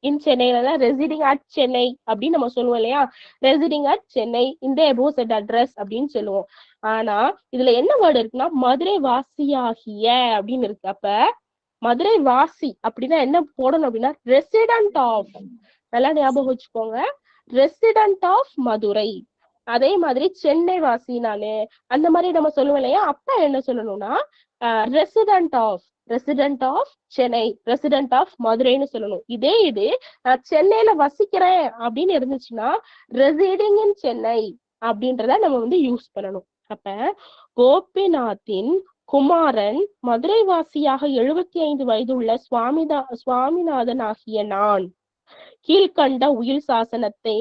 இன் சென்னையில ரெசிடிங் அட் சென்னை அப்படின்னு நம்ம சொல்லுவோம் இல்லையா, ரெசிடிங் அட் சென்னை இந்த எபோ செட் அட்ரஸ் அப்படின்னு சொல்லுவோம். ஆனா இதுல என்ன வேர்டு இருக்குன்னா மதுரை வாசியாகிய அப்படின்னு இருக்கு. அப்ப மதுரை வாசி அப்படின்னா என்ன போடணும் அப்படின்னா ரெசிடென்ட் ஆஃப், நல்லா ஞாபகம் வச்சுக்கோங்க, ரெசிடென்ட் ஆஃப் மதுரை. அதே மாதிரி சென்னை வாசினாலே அந்த மாதிரி நம்ம சொல்லுவோம் இல்லையா, அப்ப என்ன சொல்லணும்னா resident of Chennai, resident of மதுரைன்னு சொல்லணும். இதே இது நான் சென்னையில வசிக்கிறேன் அப்படின்னு இருந்துச்சுன்னா ரெசிடிங் இன் சென்னை அப்படின்றத நம்ம வந்து யூஸ் பண்ணணும். அப்ப கோபிநாத்தின் குமாரன் மதுரை வாசியாக 75 வயதுள்ள சுவாமிநாதன் ஆகிய நான் கீழ்கண்ட உயிர் சாசனத்தை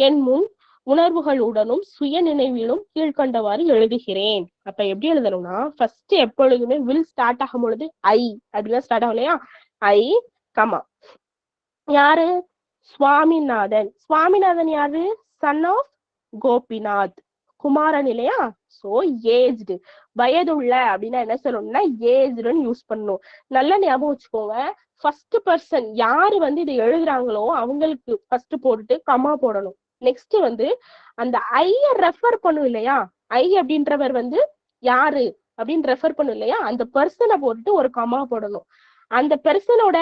என் முன் உணர்வுகளுடனும் சுய நினைவிலும் கீழ்கண்டவாறு எழுதுகிறேன். அப்ப எப்படி எழுதணும்னா, ஃபர்ஸ்ட் எப்பொழுதுமே வில் ஸ்டார்ட் ஆகும் பொழுது ஐ அப்படின்னா ஸ்டார்ட் ஆகும் இல்லையா? ஐ கமா யாரு? சுவாமிநாதன். சுவாமிநாதன் யாரு? சன் ஆஃப் கோபிநாத், குமாரன் இல்லையா? சோ ஏஜ்டு, வயதுள்ள அப்படின்னா என்ன சொல்லணும்னா ஏஜ்டுன்னு யூஸ் பண்ணணும். நல்லா ஞாபகம் வச்சுக்கோங்க. ஃபர்ஸ்ட் பர்சன் யாரு வந்து இதை எழுதுறாங்களோ அவங்களுக்கு ஃபர்ஸ்ட் போட்டுட்டு கமா போடணும். நெக்ஸ்ட் வந்து அந்த ஐய ரெஃபர் பண்ணும் இல்லையா? ஐ அப்படின்றவர் வந்து யாரு அப்படின்னு ரெஃபர் பண்ணும் இல்லையா? அந்த பர்சனை போட்டுட்டு ஒரு கமா போடணும். அந்த பர்சனோட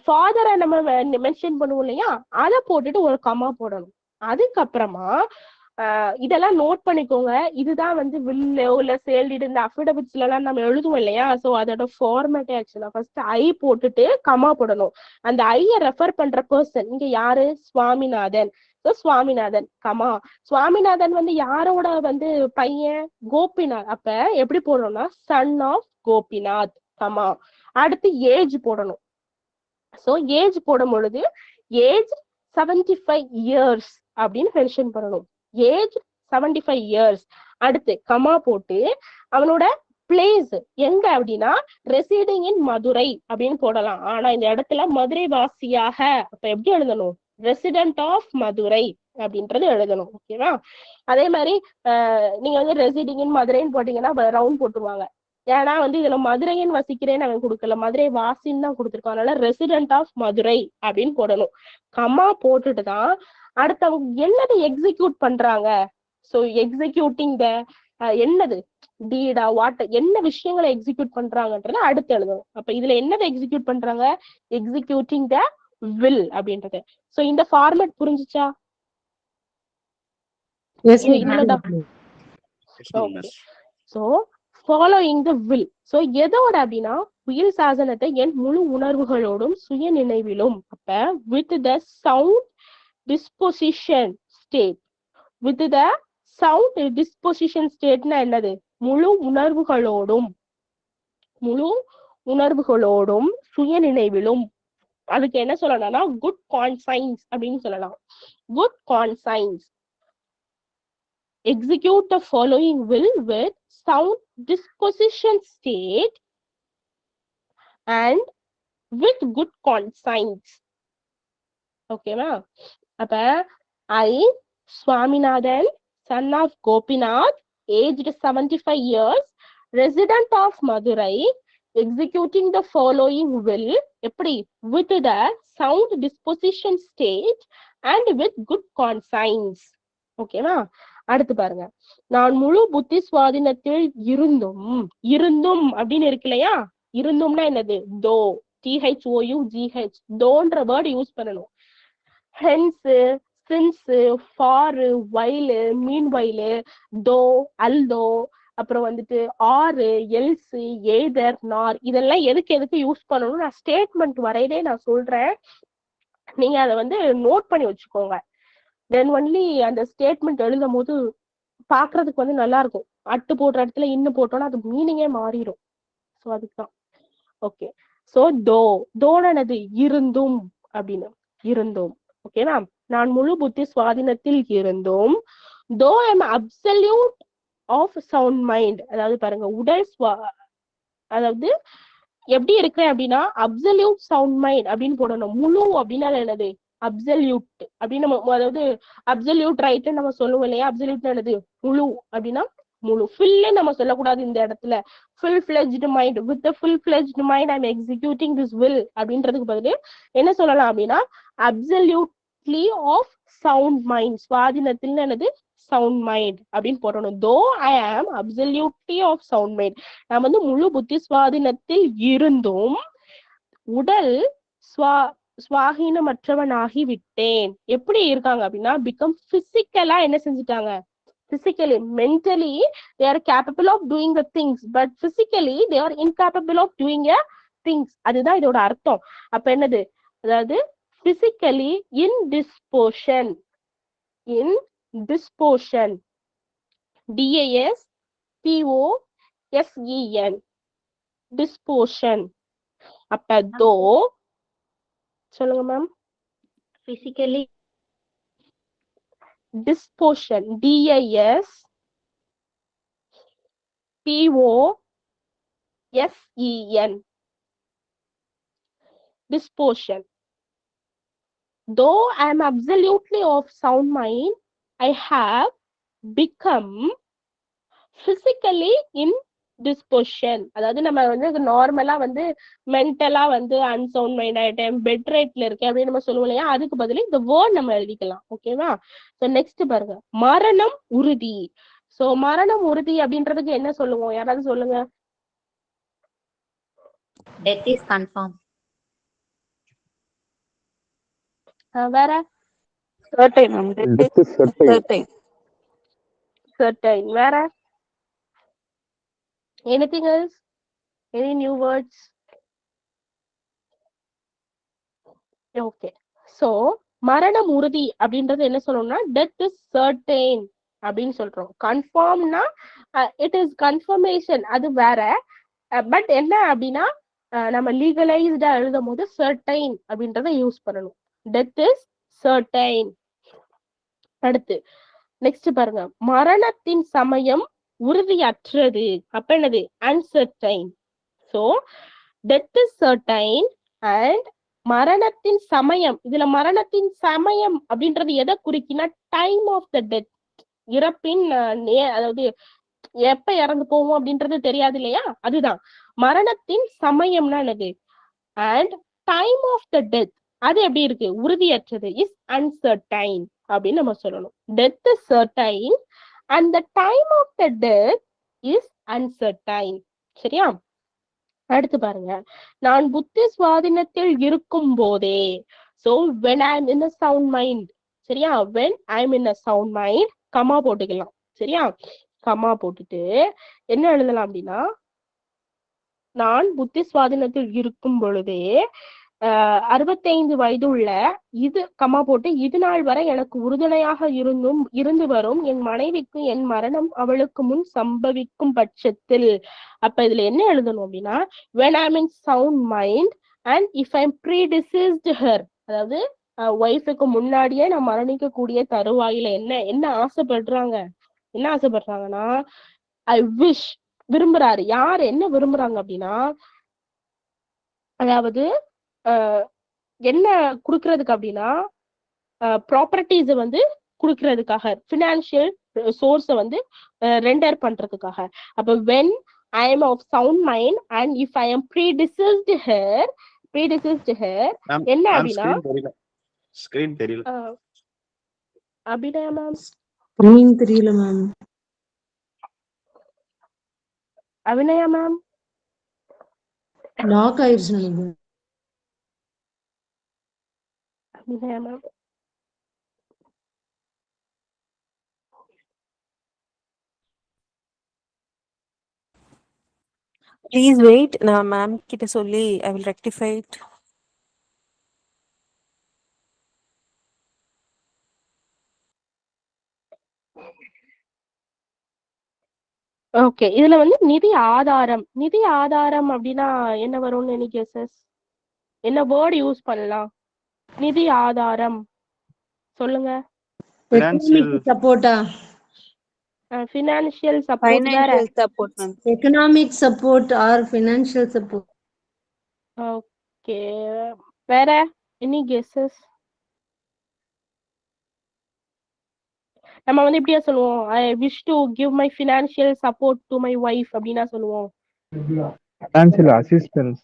ஃபாதரை நம்ம மென்ஷன் பண்ணுவோம் இல்லையா? அதை போட்டுட்டு ஒரு கமா போடணும். அதுக்கப்புறமா இதெல்லாம் நோட் பண்ணிக்கோங்க. இதுதான் வந்து வில்லோ இல்ல சேல்டிட் இந்த அஃபிடவிட்ஸ்ல எல்லாம் நம்ம எழுதுவோம் இல்லையா? சோ அதோட ஃபார்மேட்டே ஆக்சுவலா ஃபர்ஸ்ட் ஐ போட்டுட்டு கமா போடணும். அந்த ஐய ரெஃபர் பண்ற பர்சன் இங்க யாரு? சுவாமிநாதன். So Swaminathan comma. சுவாமிநாதன் வந்து யாரோட வந்து பையன்? கோபிநாத். அப்ப எப்படி போடணும்னா சன் ஆஃப் கோபிநாத் கமா. அடுத்து ஏஜ் போடணும். சோ ஏஜ் போடும் பொழுது ஏஜ் 75 இயர்ஸ் அப்படின்னு மென்ஷன் பண்ணணும். Age 75 years. அடுத்து கமா போட்டு அவனோட பிளேஸ் எங்க அப்படின்னா ரெசிடிங் இன் மதுரை அப்படின்னு போடலாம். ஆனா இந்த இடத்துல மதுரை வாசியாக, அப்ப எப்படி எழுதணும்? ரெசிடென்ட் ஆஃப் மதுரை அப்படின்றது எழுதணும். ஓகேவா? அதே மாதிரி நீங்க வந்து ரெசிடிங் இன் மதுரைன்னு போட்டீங்கன்னா ரவுண்ட் போட்டுருவாங்க. ஏன்னா வந்து இதுல மதுரைன்னு வசிக்கிறேன்னு அவன் கொடுக்கல, மதுரை வாசின்னு தான் கொடுத்துருக்கான். அதனால ரெசிடென்ட் ஆஃப் மதுரை அப்படின்னு போடணும். கமா போட்டுட்டு தான் அடுத்து அவங்க என்னது எக்ஸிக்யூட் பண்றாங்க. சோ எக்ஸிக்யூட்டிங் த என்னது டீடா வாட் என்ன விஷயங்களை எக்ஸிக்யூட் பண்றாங்கன்றத அடுத்து எழுதணும். அப்ப இதுல என்னதை எக்ஸிக்யூட் பண்றாங்க? எக்ஸிக்யூட்டிங் த வில் அப்படின்றது. சோ இந்த ஃபார்மேட் புரிஞ்சுச்சா? So following the will. So எதோட அப்படின்னா உயிர் சாசனத்தை என் முழு உணர்வுகளோடும் சுய நினைவிலும். அப்ப with the sound disposition state. With the sound disposition ஸ்டேட்னா என்னது? முழு உணர்வுகளோடும், முழு உணர்வுகளோடும் சுய நினைவிலும். அதுக்கு என்ன சொல்லலாம்னா குட் கான்சைன்ஸ் அப்படின்னு சொல்லலாம். Good conscience. Execute the following will with sound disposition state and with good conscience. Okay ma? அப்ப I Swaminathan, son of Gopinath, aged 75 years, resident of Madurai, executing the following will எப்படி? With the sound disposition state and with good conscience. ஓகேவா? அடுத்து பாருங்க, நான் முழு புத்தி சுவாதீனத்தில் இருந்தும். இருந்தும் அப்படின்னு இருக்கு இல்லையா? இருந்தும்னா என்னது? தோ, THOUGH, தோன்ற வேர்டு யூஸ் பண்ணணும். Hence, since, for, while, mean while, தோ, அல்தோ, அப்புறம் வந்துட்டு ஆறு, எல்ஸ், ஏதர், நார், இதெல்லாம் எதுக்கு யூஸ் பண்ணணும் நான் ஸ்டேட்மெண்ட் வரையிலே நான் சொல்றேன். நீங்க அதை வந்து நோட் பண்ணி வச்சுக்கோங்க. தென் ஒன்லி அந்த ஸ்டேட்மெண்ட் எழுதும் போது பாக்குறதுக்கு வந்து நல்லா இருக்கும். அட்டு போடுற இடத்துல இன்னும் போட்டோம்னா அது மீனிங்கே மாறிடும். சோ அதுக்குதான். ஓகே. சோ தோனது இருந்தும் அப்படின்னு. இருந்தும். ஓகேவா? நான் முழு புத்தி சுவாதீனத்தில் இருந்தும். Though I'm absolute of sound mind. அதாவது பாருங்க, உடல் அதாவது எப்படி இருக்கிறேன் அப்படின்னா அப்சல்யூட் சவுண்ட் மைண்ட் அப்படின்னு போடணும். முழு அப்படின்னா என்னது? அப்சல்யூட் அப்படின்னு நம்ம, அதாவது அப்சல்யூட் ரைட் நம்ம சொல்லுவோம் இல்லையா? அப்சல்யூட் என்னது? முழு அப்படின்னா முழு. ஃபில் நம்ம சொல்லக்கூடாது இந்த இடத்துல. Full fledged mind. With the full fledged mind I am executing this will அப்படின்றதுக்கு பதில் என்ன சொல்லலாம் அப்படின்னா அப்சல்யூட்லி ஆஃப் சவுண்ட் மைண்ட். சுவாதீனத்தில் என்னது? சவுண்ட் மைண்ட் அப்படின்னு போடணும். தோ ஐ ஆம் அப்சல்யூட்லி ஆஃப் சவுண்ட் மைண்ட். நான் வந்து முழு புத்தி சுவாதீனத்தில் இருந்தும் உடல் சுவாதீனமற்றவனாகி விட்டேன். எப்படி இருக்காங்க அப்படின்னா பிகம் பிசிக்கலா என்ன செஞ்சுட்டாங்க? physically, mentally they are capable of doing the things, but physically they are incapable of doing a things. அதுதான் இதோட அர்த்தம். அப்ப என்னது? அதாவது physically indisposition, indisposition, DISPOSEN, disposition. அப்ப தோ சொல்லுங்க ma'am. physically disposition, DISPOSEN, disposition. Though I am absolutely of sound mind, I have become physically in disposition. அதாவது நம்ம வந்து நார்மலா வந்து மென்டலா வந்து அன்சவுண்ட் மைண்ட் ஆயிட்டேன், பெட் ரைட்ல இருக்கேன் அப்படின்னு நம்ம சொல்லுவோம் இல்லையா, அதுக்கு பதிலா இந்த வேர்ட் நம்ம எழுதிக்கலாம். ஓகேவா? ஸோ நெக்ஸ்ட் பாருங்க, மரணம் உறுதி. ஸோ மரணம் உறுதி அப்படின்றதுக்கு என்ன சொல்லுவோம்? யாராவது சொல்லுங்க. death is confirmed. வேற? certain ma'am. Death is certain. Certain. வேற? Anything else? Any new words? Okay. So மரணம் உறுதி அப்படின்றது என்ன சொல்லணும்னா death is certain அப்படின்னு சொல்றோம். கன்ஃபார்ம்னா it is confirmation, அது வேற. பட் என்ன அப்படின்னா நம்ம லீகலைஸ்டா எழுதும் போது certain அப்படின்றத யூஸ் பண்ணணும். death is certain. அடுத்து நெக்ஸ்ட் பாருங்க, மரணத்தின் சமயம் உறுதியற்றது. அப்ப என்னது? uncertain. So death is certain and மரணத்தின் சமயம், இதுல மரணத்தின் சமயம் அப்படின்றது எதை குறிக்கினா டைம் ஆஃப் த டெத், இறப்பின் அதாவது எப்ப இறந்து போவோம் அப்படின்றது தெரியாது இல்லையா, அதுதான் மரணத்தின் சமயம்னா என்னது. And time of the death அது எப்படி இருக்கு? உறுதியற்றது, இஸ் uncertain அப்படின்னு நம்ம சொல்லணும். Death is certain and the time of the death is uncertain. சரியா? அடுத்து பாருங்க, நான் புத்தி சுவாதீனத்தில் இருக்கும் போதே. So when I am in a sound mind, சரியா? when I am in a sound mind, comma போட்டுக்கலாம். சரியா? கமா போட்டுட்டு என்ன எழுதலாம் அப்படின்னா, நான் புத்தி சுவாதீனத்தில் இருக்கும் பொழுதே 65 வயது உள்ள இது கமா போட்டு இது நாள் வரை எனக்கு உறுதுணையாக இருந்து வரும் என் மனைவிக்கு என் மரணம் அவளுக்கு முன் சம்பவிக்கும் பட்சத்தில். அப்ப இதுல என்ன எழுதணும் அப்படின்னா, when I am in sound mind and if I am predeceased her, அதாவது ஒய்ஃபுக்கு முன்னாடியே நான் மரணிக்கக்கூடிய தருவாயில என்ன ஆசைப்படுறாங்க, என்ன ஆசைப்படுறாங்கன்னா, ஐ விஷ், விரும்புறாரு. யார் என்ன விரும்புறாங்க அப்படின்னா, அதாவது என்ன குடுக்கறதுக்கு அப்படின்னா ப்ராப்பர்ட்டிஸை வந்து குடுக்கறதுக்காக, ஃபினான்ஷியல் சோர்ஸை வந்து ரெண்டர் பண்றதுக்காக. அப்ப when I am of sound mind and if I am predeceased her என்ன அப்படின்னா, ஸ்கிரீன் தெரியல. அபிநயா மேம் ஸ்கிரீன் தெரியல மேம். அபிநயா மேம் லாக் ஆயிடுச்சு நினைக்கிறேன். Abhinaya ma'am Please wait. நான் மேம் கிட்ட சொல்லி I will rectify it. Okay. இதுல வந்து நிதி ஆதாரம் அப்படின்னா என்ன வரும்னு எனி கெஸஸ்? என்ன வேர்ட் யூஸ் பண்ணலாம்? நிதி ஆதாரம் சொல்லுங்க. Financial சப்போர்ட்டா? ஃபினான்ஷியல் சப்போர்ட் வேற. Financial support ma'am. Economic support R financial support. Okay. வேற எனி கெஸஸ்? நம்ம வந்து இப்படியா சொல்லுவோம், I wish to give my financial support to my wife அப்படின்னா சொல்லுவோம். Financial assistance.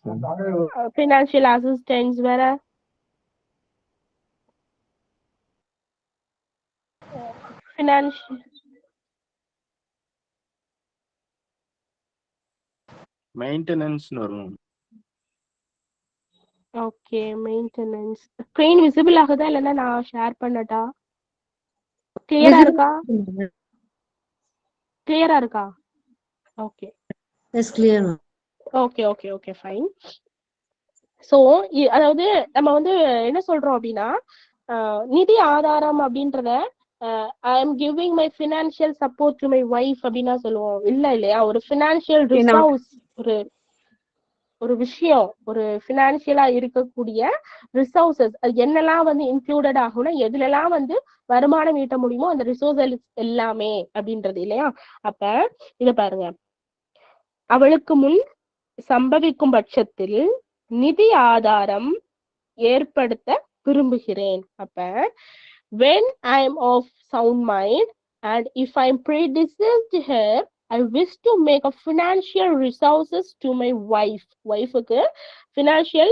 ஃபினான்ஷியல் அசிஸ்டன்ஸ் வேற. ஃபினான்ஷியல் மெயின்டெனன்ஸ் வரும். ஓகே. மெயின்டெனன்ஸ். ஸ்கிரீன் விசிபிள் ஆகுதா இல்லைன்னா நான் ஷேர் பண்ணட்டா? கிளியரா இருக்கா? கிளியரா இருக்கா? Okay. Yes clear. Okay okay okay fine. So அதாவது நம்ம வந்து என்ன சொல்றோம் அப்படின்னா, நிதி ஆதாரம் அப்படின்றத I am giving my financial support to my wife அப்படின்னா சொல்லுவோம் இல்லையா? ஒரு ஃபினான்ஷியல் ரிசோர்ஸ், ஒரு விஷயம், ஒரு பினான்சியலா இருக்கக்கூடிய ரிசோர்சஸ் அது என்னெல்லாம் வந்து இன்க்ளூடட் ஆகும்னா எதுலெல்லாம் வந்து வருமானம் ஈட்ட முடியுமோ அந்த ரிசோர்சஸ் எல்லாமே அப்படின்றது இல்லையா. அப்ப இத பாருங்க, அவளுக்கு முன் சம்பவிக்கும் பட்சத்தில் நிதி ஆதாரம் ஏற்படுத்த விரும்புகிறேன். அப்ப when I am of sound mind and if I am predeceased her, I wish to make a financial resources to my wife. Wifeக்கு financial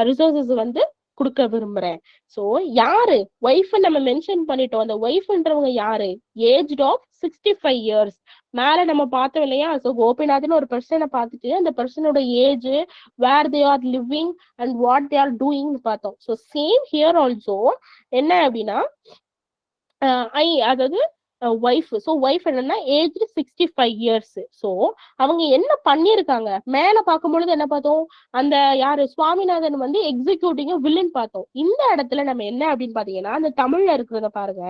resources வந்து கொடுக்க விரும்புறேன். சோ யாரு ஒய்ஃப் நம்ம மென்ஷன் பண்ணிட்டோம். அந்த ஒய்ஃப்ன்றவங்க யாரு? ஏஜ்ட் ஆஃப் 65 years மேல நம்ம பார்த்தோம் இல்லையா. சோ கோபிநாத்னு ஒரு பர்சனை பார்த்துட்டு அந்த பர்சனோட age, where they are living and what they are doing பார்த்தோம். ஸோ சேம் ஹியர் ஆல்சோ என்ன அப்படின்னா அதாவது ஒய்ஃப். ஸோ ஒய்ஃப் என்னன்னா ஏஜ் 65 years. ஸோ அவங்க என்ன பண்ணியிருக்காங்க மேல பார்க்கும்பொழுது என்ன பார்த்தோம், அந்த யாரு சுவாமிநாதன் வந்து எக்ஸிக்யூட்டிவ் வில்லன் பார்த்தோம். இந்த இடத்துல நம்ம என்ன அப்படின்னு பாத்தீங்கன்னா அந்த தமிழ்ல இருக்கிறத பாருங்க.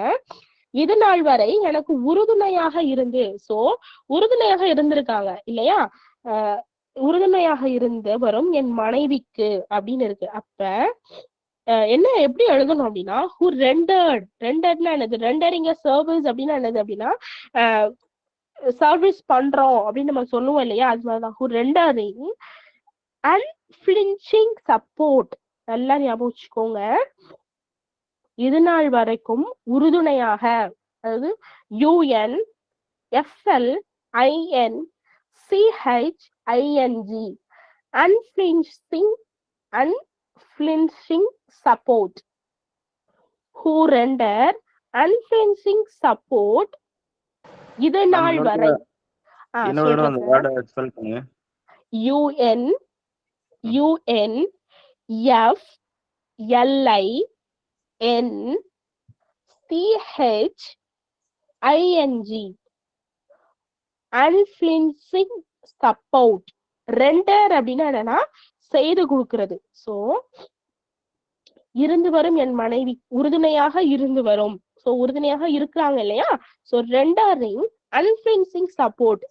இது நாள் வரை எனக்கு உறுதுணையாக இருந்து, சோ உறுதுணையாக இருந்திருக்காங்க இல்லையா, உறுதுணையாக இருந்து வரும் என் மனைவிக்கு அப்படின்னு இருக்கு. அப்ப என்ன எப்படி எழுதணும் அப்படின்னா who rendered, renderedனா என்னது, rendering a service அப்படின்னா என்னது அப்படின்னா சர்வீஸ் பண்றோம் அப்படின்னு நம்ம சொல்லுவோம் இல்லையா, அது மாதிரிதான் who rendering unflinching support. நல்லா ஞாபகம் வச்சுக்கோங்க, இது நாள் வரைக்கும் உறுதுணையாக, அதாவது UNFLINCHING unflinching support, who render unflinching support இது நாள் வரை. அந்த வேர்ட் ஸ்பெல் பண்ணுங்க. UNFLINCHING unflinching support. ரெண்டர் அப்படின்னா என்னன்னா செய்து கொடுக்கிறது. சோ இருந்து வரும் என் மனைவி உறுதுணையாக இருந்து வரும். சோ உறுதுணையாக இருக்கிறாங்க இல்லையா. சோ ரெண்டரிங் அன்ஃபிளின்சிங் சப்போர்ட்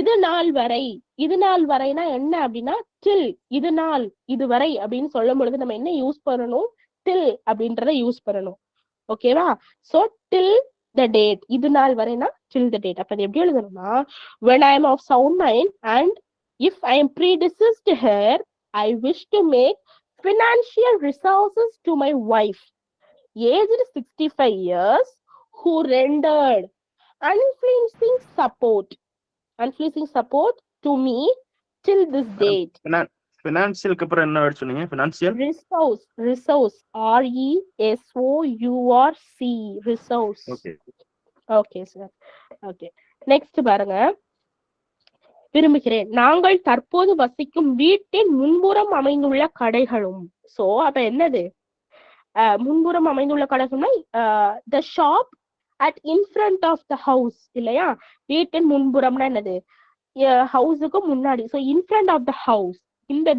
இது நாள் வரை. இது நாள் வரைனா என்ன அப்படின்னா டில், இது நாள் இதுவரை அப்படின்னு சொல்லும் பொழுது நம்ம என்ன யூஸ் பண்ணணும், டில் அப்படின்றத யூஸ் பண்ணணும். ஓகேவா. சோ டில் the date, இது நாள் வரைனா till the date. அப்ப அது எப்படி எழுதணும்னா when I am of sound mind and if I am predeceased her, I wish to make financial resources to my wife aged 65 years who rendered unflinching support to me till this date. ஃபினான்ஷியலுக்கு அப்புறம் என்ன word சொன்னீங்க? Financial resource RESOURC resource. Okay sir. Okay next பாருங்க, விரும்புகிறேன் நாங்கள் தற்போது வசிக்கும் வீட்டின் முன்புறம் அமைந்துள்ள கடைகளும். சோ அப்ப என்னது முன்புறம் அமைந்துள்ள கடைகள்னா the shop at in front of the house இல்லையா. வீட்டின் முன்புறம்னா என்னது, ஹவுஸுக்கு முன்னாடி. So in front of the house. இந்த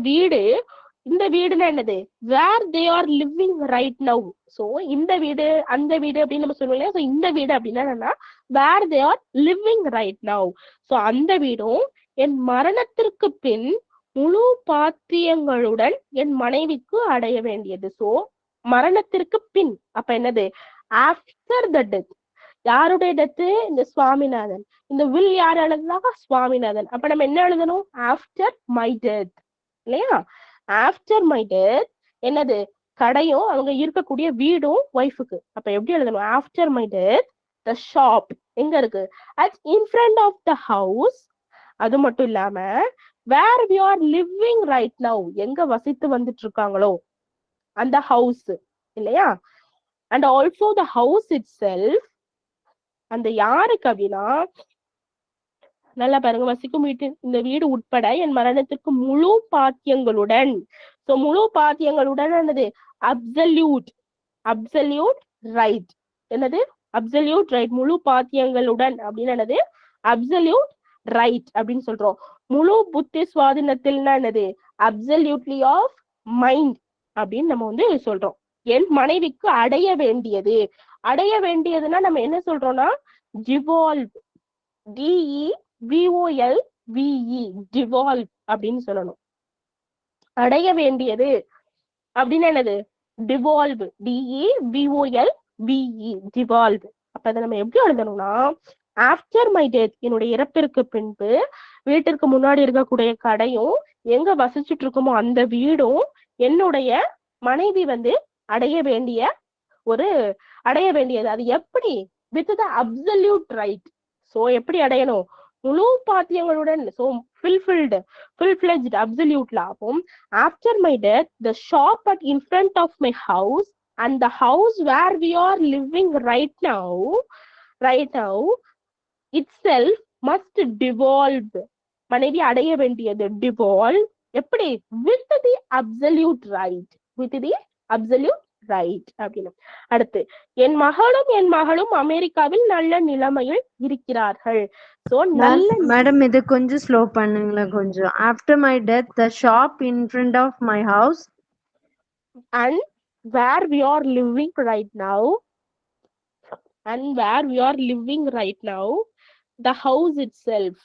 வீடுனா என்னது, where they are living right now. So இந்த வீடு அந்த வீடு அப்படின்னு நம்ம சொல்லுவோம் இல்லையா. சோ இந்த வீடு அப்படின்னா என்னன்னா where they are living right now. So அந்த வீடும் என் மரணத்திற்கு பின் முழு பாத்தியங்களுடன் என் மனைவிக்கு அடைய வேண்டியது. சோ மரணத்திற்கு பின் அப்ப என்னது, ஆஃப்டர் த டெத். யாருடைய டெத்து, இந்த சுவாமிநாதன். இந்த வில் யார் எழுதுனாங்க, சுவாமிநாதன். அப்ப நம்ம என்ன எழுதணும், ஆஃப்டர் மை டெத் இல்லையா. ஆஃப்டர் மை டெத் என்னது, கடையும் அவங்க இருக்கக்கூடிய வீடும் ஒய்ஃபுக்கு. அப்ப எப்படி எழுதணும், after my death the shop எங்க இருக்கு, at in front of the house. அது மட்டும் இல்லாம where we are living right now, எங்க வசித்து வந்துட்டு இருக்காங்களோ அந்த ஹவுஸ் இல்லையா. And also the house itself, அந்த யாருக்கு அப்படின்னா நல்லா பாருங்க, வசிக்கும் வீட்டு இந்த வீடு உட்பட என் மரணத்திற்கு முழு பாத்தியங்களுடன். சோ முழு பாத்தியங்களுடன் என்னது, அப்சல்யூட் ரைட். என்னது அப்சல்யூட் ரைட், முழு பாத்தியங்களுடன் அப்படின்னு என்னது அப்சல்யூட் ரைட் அப்படின்னு சொல்றோம். முழு புத்தி சுவாதீனத்தில்னா என்னது, அப்சல்யூட்லி ஆஃப் மைண்ட் அப்படின்னு நம்ம வந்து சொல்றோம். என் மனைவிக்கு அடைய வேண்டியதுன்னா நம்ம என்ன சொல்றோம்னா டிவால்வ், DEVOLVE டிவால்வ் அப்படின்னு சொல்லணும். அடைய வேண்டியது அப்படின்னு என்னது? Devolve, DEVOLVE, devolve. அப்ப அதை நம்ம எப்படி எழுதணும்னா, ஆஃப்டர் மை டெத், என்னுடைய இறப்பிற்கு பின்பு வீட்டிற்கு முன்னாடி இருக்கக்கூடிய கடையும் எங்க வசிச்சுட்டு இருக்குமோ அந்த வீடும் என்னுடைய மனைவி வந்து அடைய வேண்டியது. அது எப்படி? With the absolute right. So எப்படி அடையணும்? முழு பாத்தியங்களுடன். சோ full-fledged, absolute லாபம். After my death, the shop in front of my house and the house where we are living right now itself must devolve. மனைவி அடைய வேண்டியது devolve. எப்படி? with the absolute right. அப்படின்னு. அடுத்து, என் மகளும் அமெரிக்காவில் நல்ல நிலைமையில் இருக்கிறார்கள். சோ நல்ல மேடம் இது கொஞ்சம் ஸ்லோ பண்ணுங்களா கொஞ்சம். After my death the shop in front of my house and where we are living right now the house itself.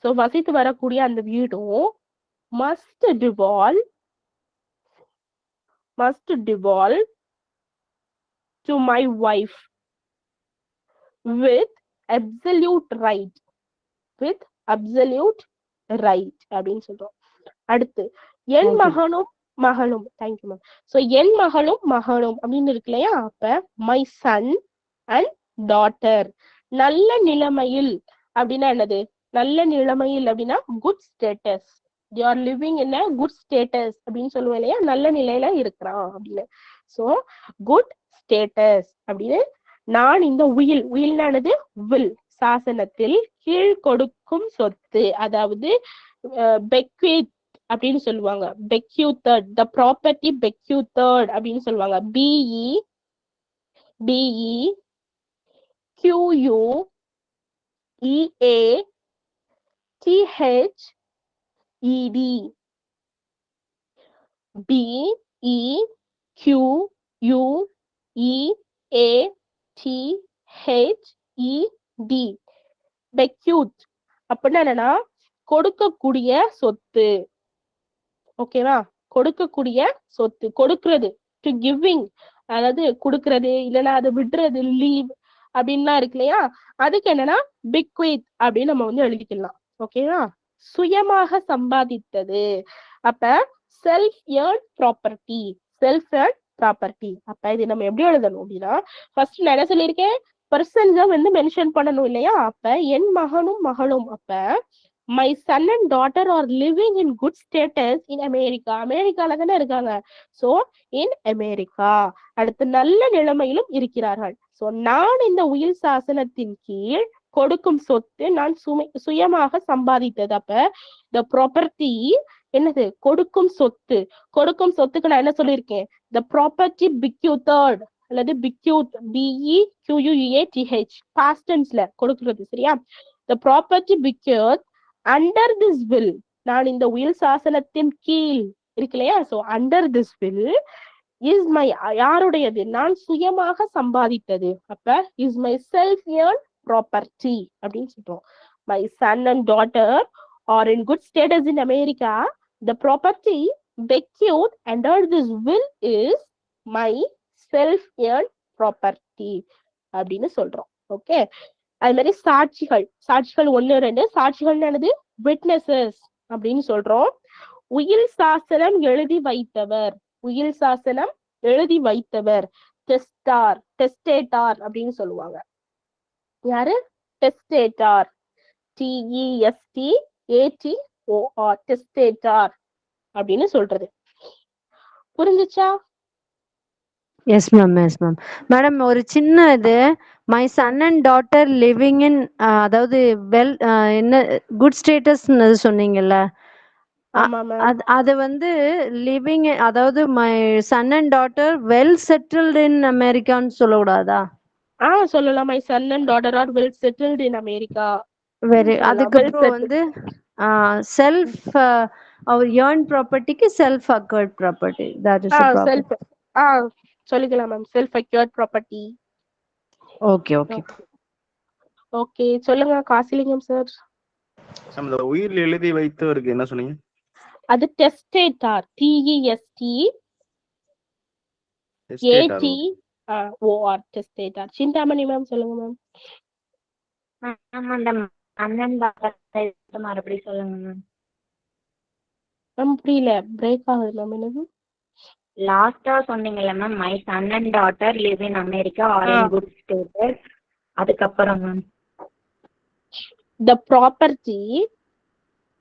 so வசித்து வரக்கூடிய அந்த வீடும் must devolve to my wife with absolute right அப்படின்னு சொல்றோம். அடுத்து, என் மகளும் தேங்க்யூ மேம். சோ என் மகளும் அப்படின்னு இருக்கு இல்லையா? அப்ப மை சன் அண்ட் டாட்டர் நல்ல நிலைமையில் அப்படின்னா என்னது? நல்ல நிலைமையில் அப்படின்னா good status. they are living in a good status அப்படின்னு சொல்லுவோம் இல்லையா? நல்ல நிலையில இருக்கிறான் அப்படின்னு. சோ குட் ஸ்டேட்டஸ் அப்படின்னு நான் இந்த உயில்னானது வில் சாசனத்தில் கீழ் கொடுக்கும் சொத்து, அதாவது bequeath அப்படின்னு சொல்லுவாங்க. bequeathed, the property bequeathed அப்படின்னு சொல்லுவாங்க. BEQUEATHED. bequeath அப்படின்னா என்னன்னா கொடுக்கக்கூடிய சொத்து. ஓகேவா? கொடுக்கக்கூடிய சொத்து, கொடுக்கிறது, டு கிவிங், அதாவது கொடுக்கறது, இல்லைன்னா அதை விடுறது, லீவ் அப்படின்லாம் இருக்கு இல்லையா? அதுக்கு என்னன்னா bequeath அப்படின்னு நம்ம வந்து எழுதிக்கலாம். ஓகேவா? சுயமாக சம்பாதித்தது. அப்ப செல்ஃப் ஏர்ன் ப்ராப்பர்ட்டி. அப்ப இது நம்ம எப்படி எழுதணும் அப்படின்னா, ஃபர்ஸ்ட் நான் என்ன சொல்லியிருக்கேன்? பர்சன்ஸா வந்து மென்ஷன் பண்ணணும் இல்லையா? அப்ப என் மகளும் அப்ப my son and daughter are living in good status in America. அமெரிக்கால தானே இருக்காங்க. So in America. அடுத்து, நல்ல நிலைமையிலும் இருக்கிறார்கள். சோ நான் இந்த உயில் சாசனத்தின் கீழ் கொடுக்கும் சொத்து நான் சுயமாக சம்பாதித்தது. அப்ப த ப்ராப்பர்ட்டி என்னது? கொடுக்கும் சொத்துக்கு நான் என்ன சொல்லியிருக்கேன்? த ப்ராப்பர்ட்டி bequeathed அல்லது bequeath, BEQUEATH, past tenseல கொடுக்கிறது. சரியா? The property bequeathed under this will. நான் இந்த உயில் சாசனத்தின் கீழ் இருக்கு இல்லையா? So under this will is my, யாருடையது? நான் சுயமாக சம்பாதித்தது. அப்ப is my self earn property அப்படின்னு சொல்றோம். My son and daughter are in good status in America. The property bequeathed under this will is my self earn property அப்படின்னு சொல்றோம். Okay. அது மாதிரி சாட்சிகள் 1, 2. சாட்சிகள் என்னது? விட்னஸஸ் அப்படின்னு சொல்றோம். உயில் சாசனம் எழுதி வைத்தவர் டெஸ்டேட்டார் அப்படின்னு சொல்லுவாங்க. யாரு? டெஸ்டேட்டார், TESTATOR, டெஸ்டேட்டார் அப்படின்னு சொல்றது. புரிஞ்சுச்சா? Yes ma'am. மேடம் ஒரு சின்ன இது, my son and daughter living in, அதாவது வெல் என்ன குட் ஸ்டேட்டஸ் சொன்னீங்கல்ல, அது வந்து லிவிங், அதாவது my son and daughter well settled in அமெரிக்கான்னு சொல்லக்கூடாதா? சொல்லலாம். My son and daughter are well settled in America. அதுக்கப்புறம் வந்து செல்ஃப், அவர் ஏர்ன் ப்ராப்பர்ட்டிக்கு self acquired property, that is சொல்லிக்கலாம் ma'am. Self acquired property. Okay சொல்லுங்க காசிலிங்கம் சார். உயிர் எழுதி வைத்தவருக்கு என்ன சொன்னீங்க? அது testator, TEST testator ATOR testator. Chintamani ma'am சொல்லுங்க மேம். மேம் அந்த அண்ணன் டாக்டர் மறுபடியும் சொல்லுங்க மேம். மேம் புரியல, பிரேக் ஆகுது மேம். என்னது லாஸ்டா சொன்னீங்கல்ல ma'am, my son and daughter live in America are in good status, அதுக்கப்புறம் மேம் த ப்ராப்பர்ட்டி,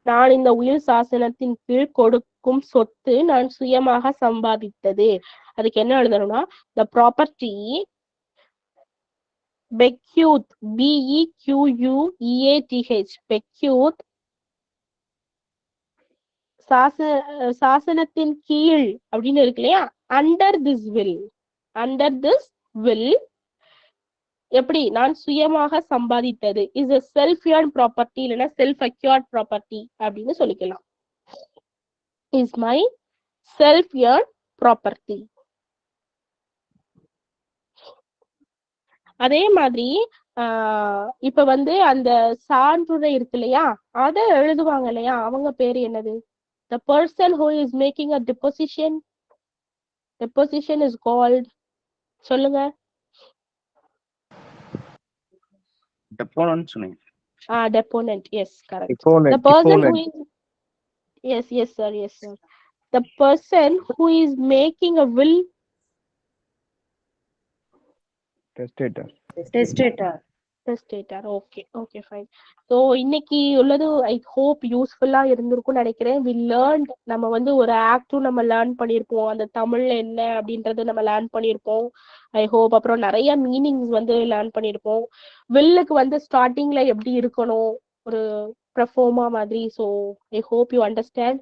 நான் இந்த உயிர் சாசனத்தின் கீழ் கொடுக்கும் சொத்து நான் சுயமாக சம்பாதித்தது. அதுக்கு என்ன எழுதணும்னா, த ப்ராப்பர்ட்டி பெக்யூத், BEQUEATH, பெக்யூத் சாசனத்தின் கீழ் அப்படின்னு இருக்கு இல்லையா, அண்டர் திஸ் வில் எப்படி நான் சுயமாக சம்பாதித்தது, is a self earned property இல்லைன்னா செல்ஃப் அக்யூர்ட் ப்ராப்பர்ட்டி அப்படின்னு சொல்லிக்கலாம். Is my self earned property. அதே மாதிரி இப்ப வந்து அந்த சான்றுரை இருக்கு இல்லையா, அதை எழுதுவாங்க இல்லையா, அவங்க பேரு என்னது? The person who is making a deposition is called, சொல்லுங்க. டெப்போனன்ட் சொன்னீங்க. Deponent, yes, correct. Deponent, The person who deponent. is, yes sir. The person who is making a will, testator. testator. Okay fine. So இன்னைக்கு உள்ளது I hope யூஸ்ஃபுல்லா இருந்திருக்கும்னு நினைக்கிறேன். we learned, நம்ம வந்து ஒரு ஆக்டும் நம்ம லேர்ன் பண்ணியிருப்போம், அந்த தமிழ்ல என்ன அப்படின்றது நம்ம லேர்ன் பண்ணியிருப்போம் ஐ ஹோப். அப்புறம் நிறைய மீனிங்ஸ் வந்து லேர்ன் பண்ணியிருப்போம். வில்லுக்கு வந்து ஸ்டார்டிங்ல எப்படி இருக்கணும், ஒரு ப்ரஃபார்மா மாதிரி. So I hope you understand.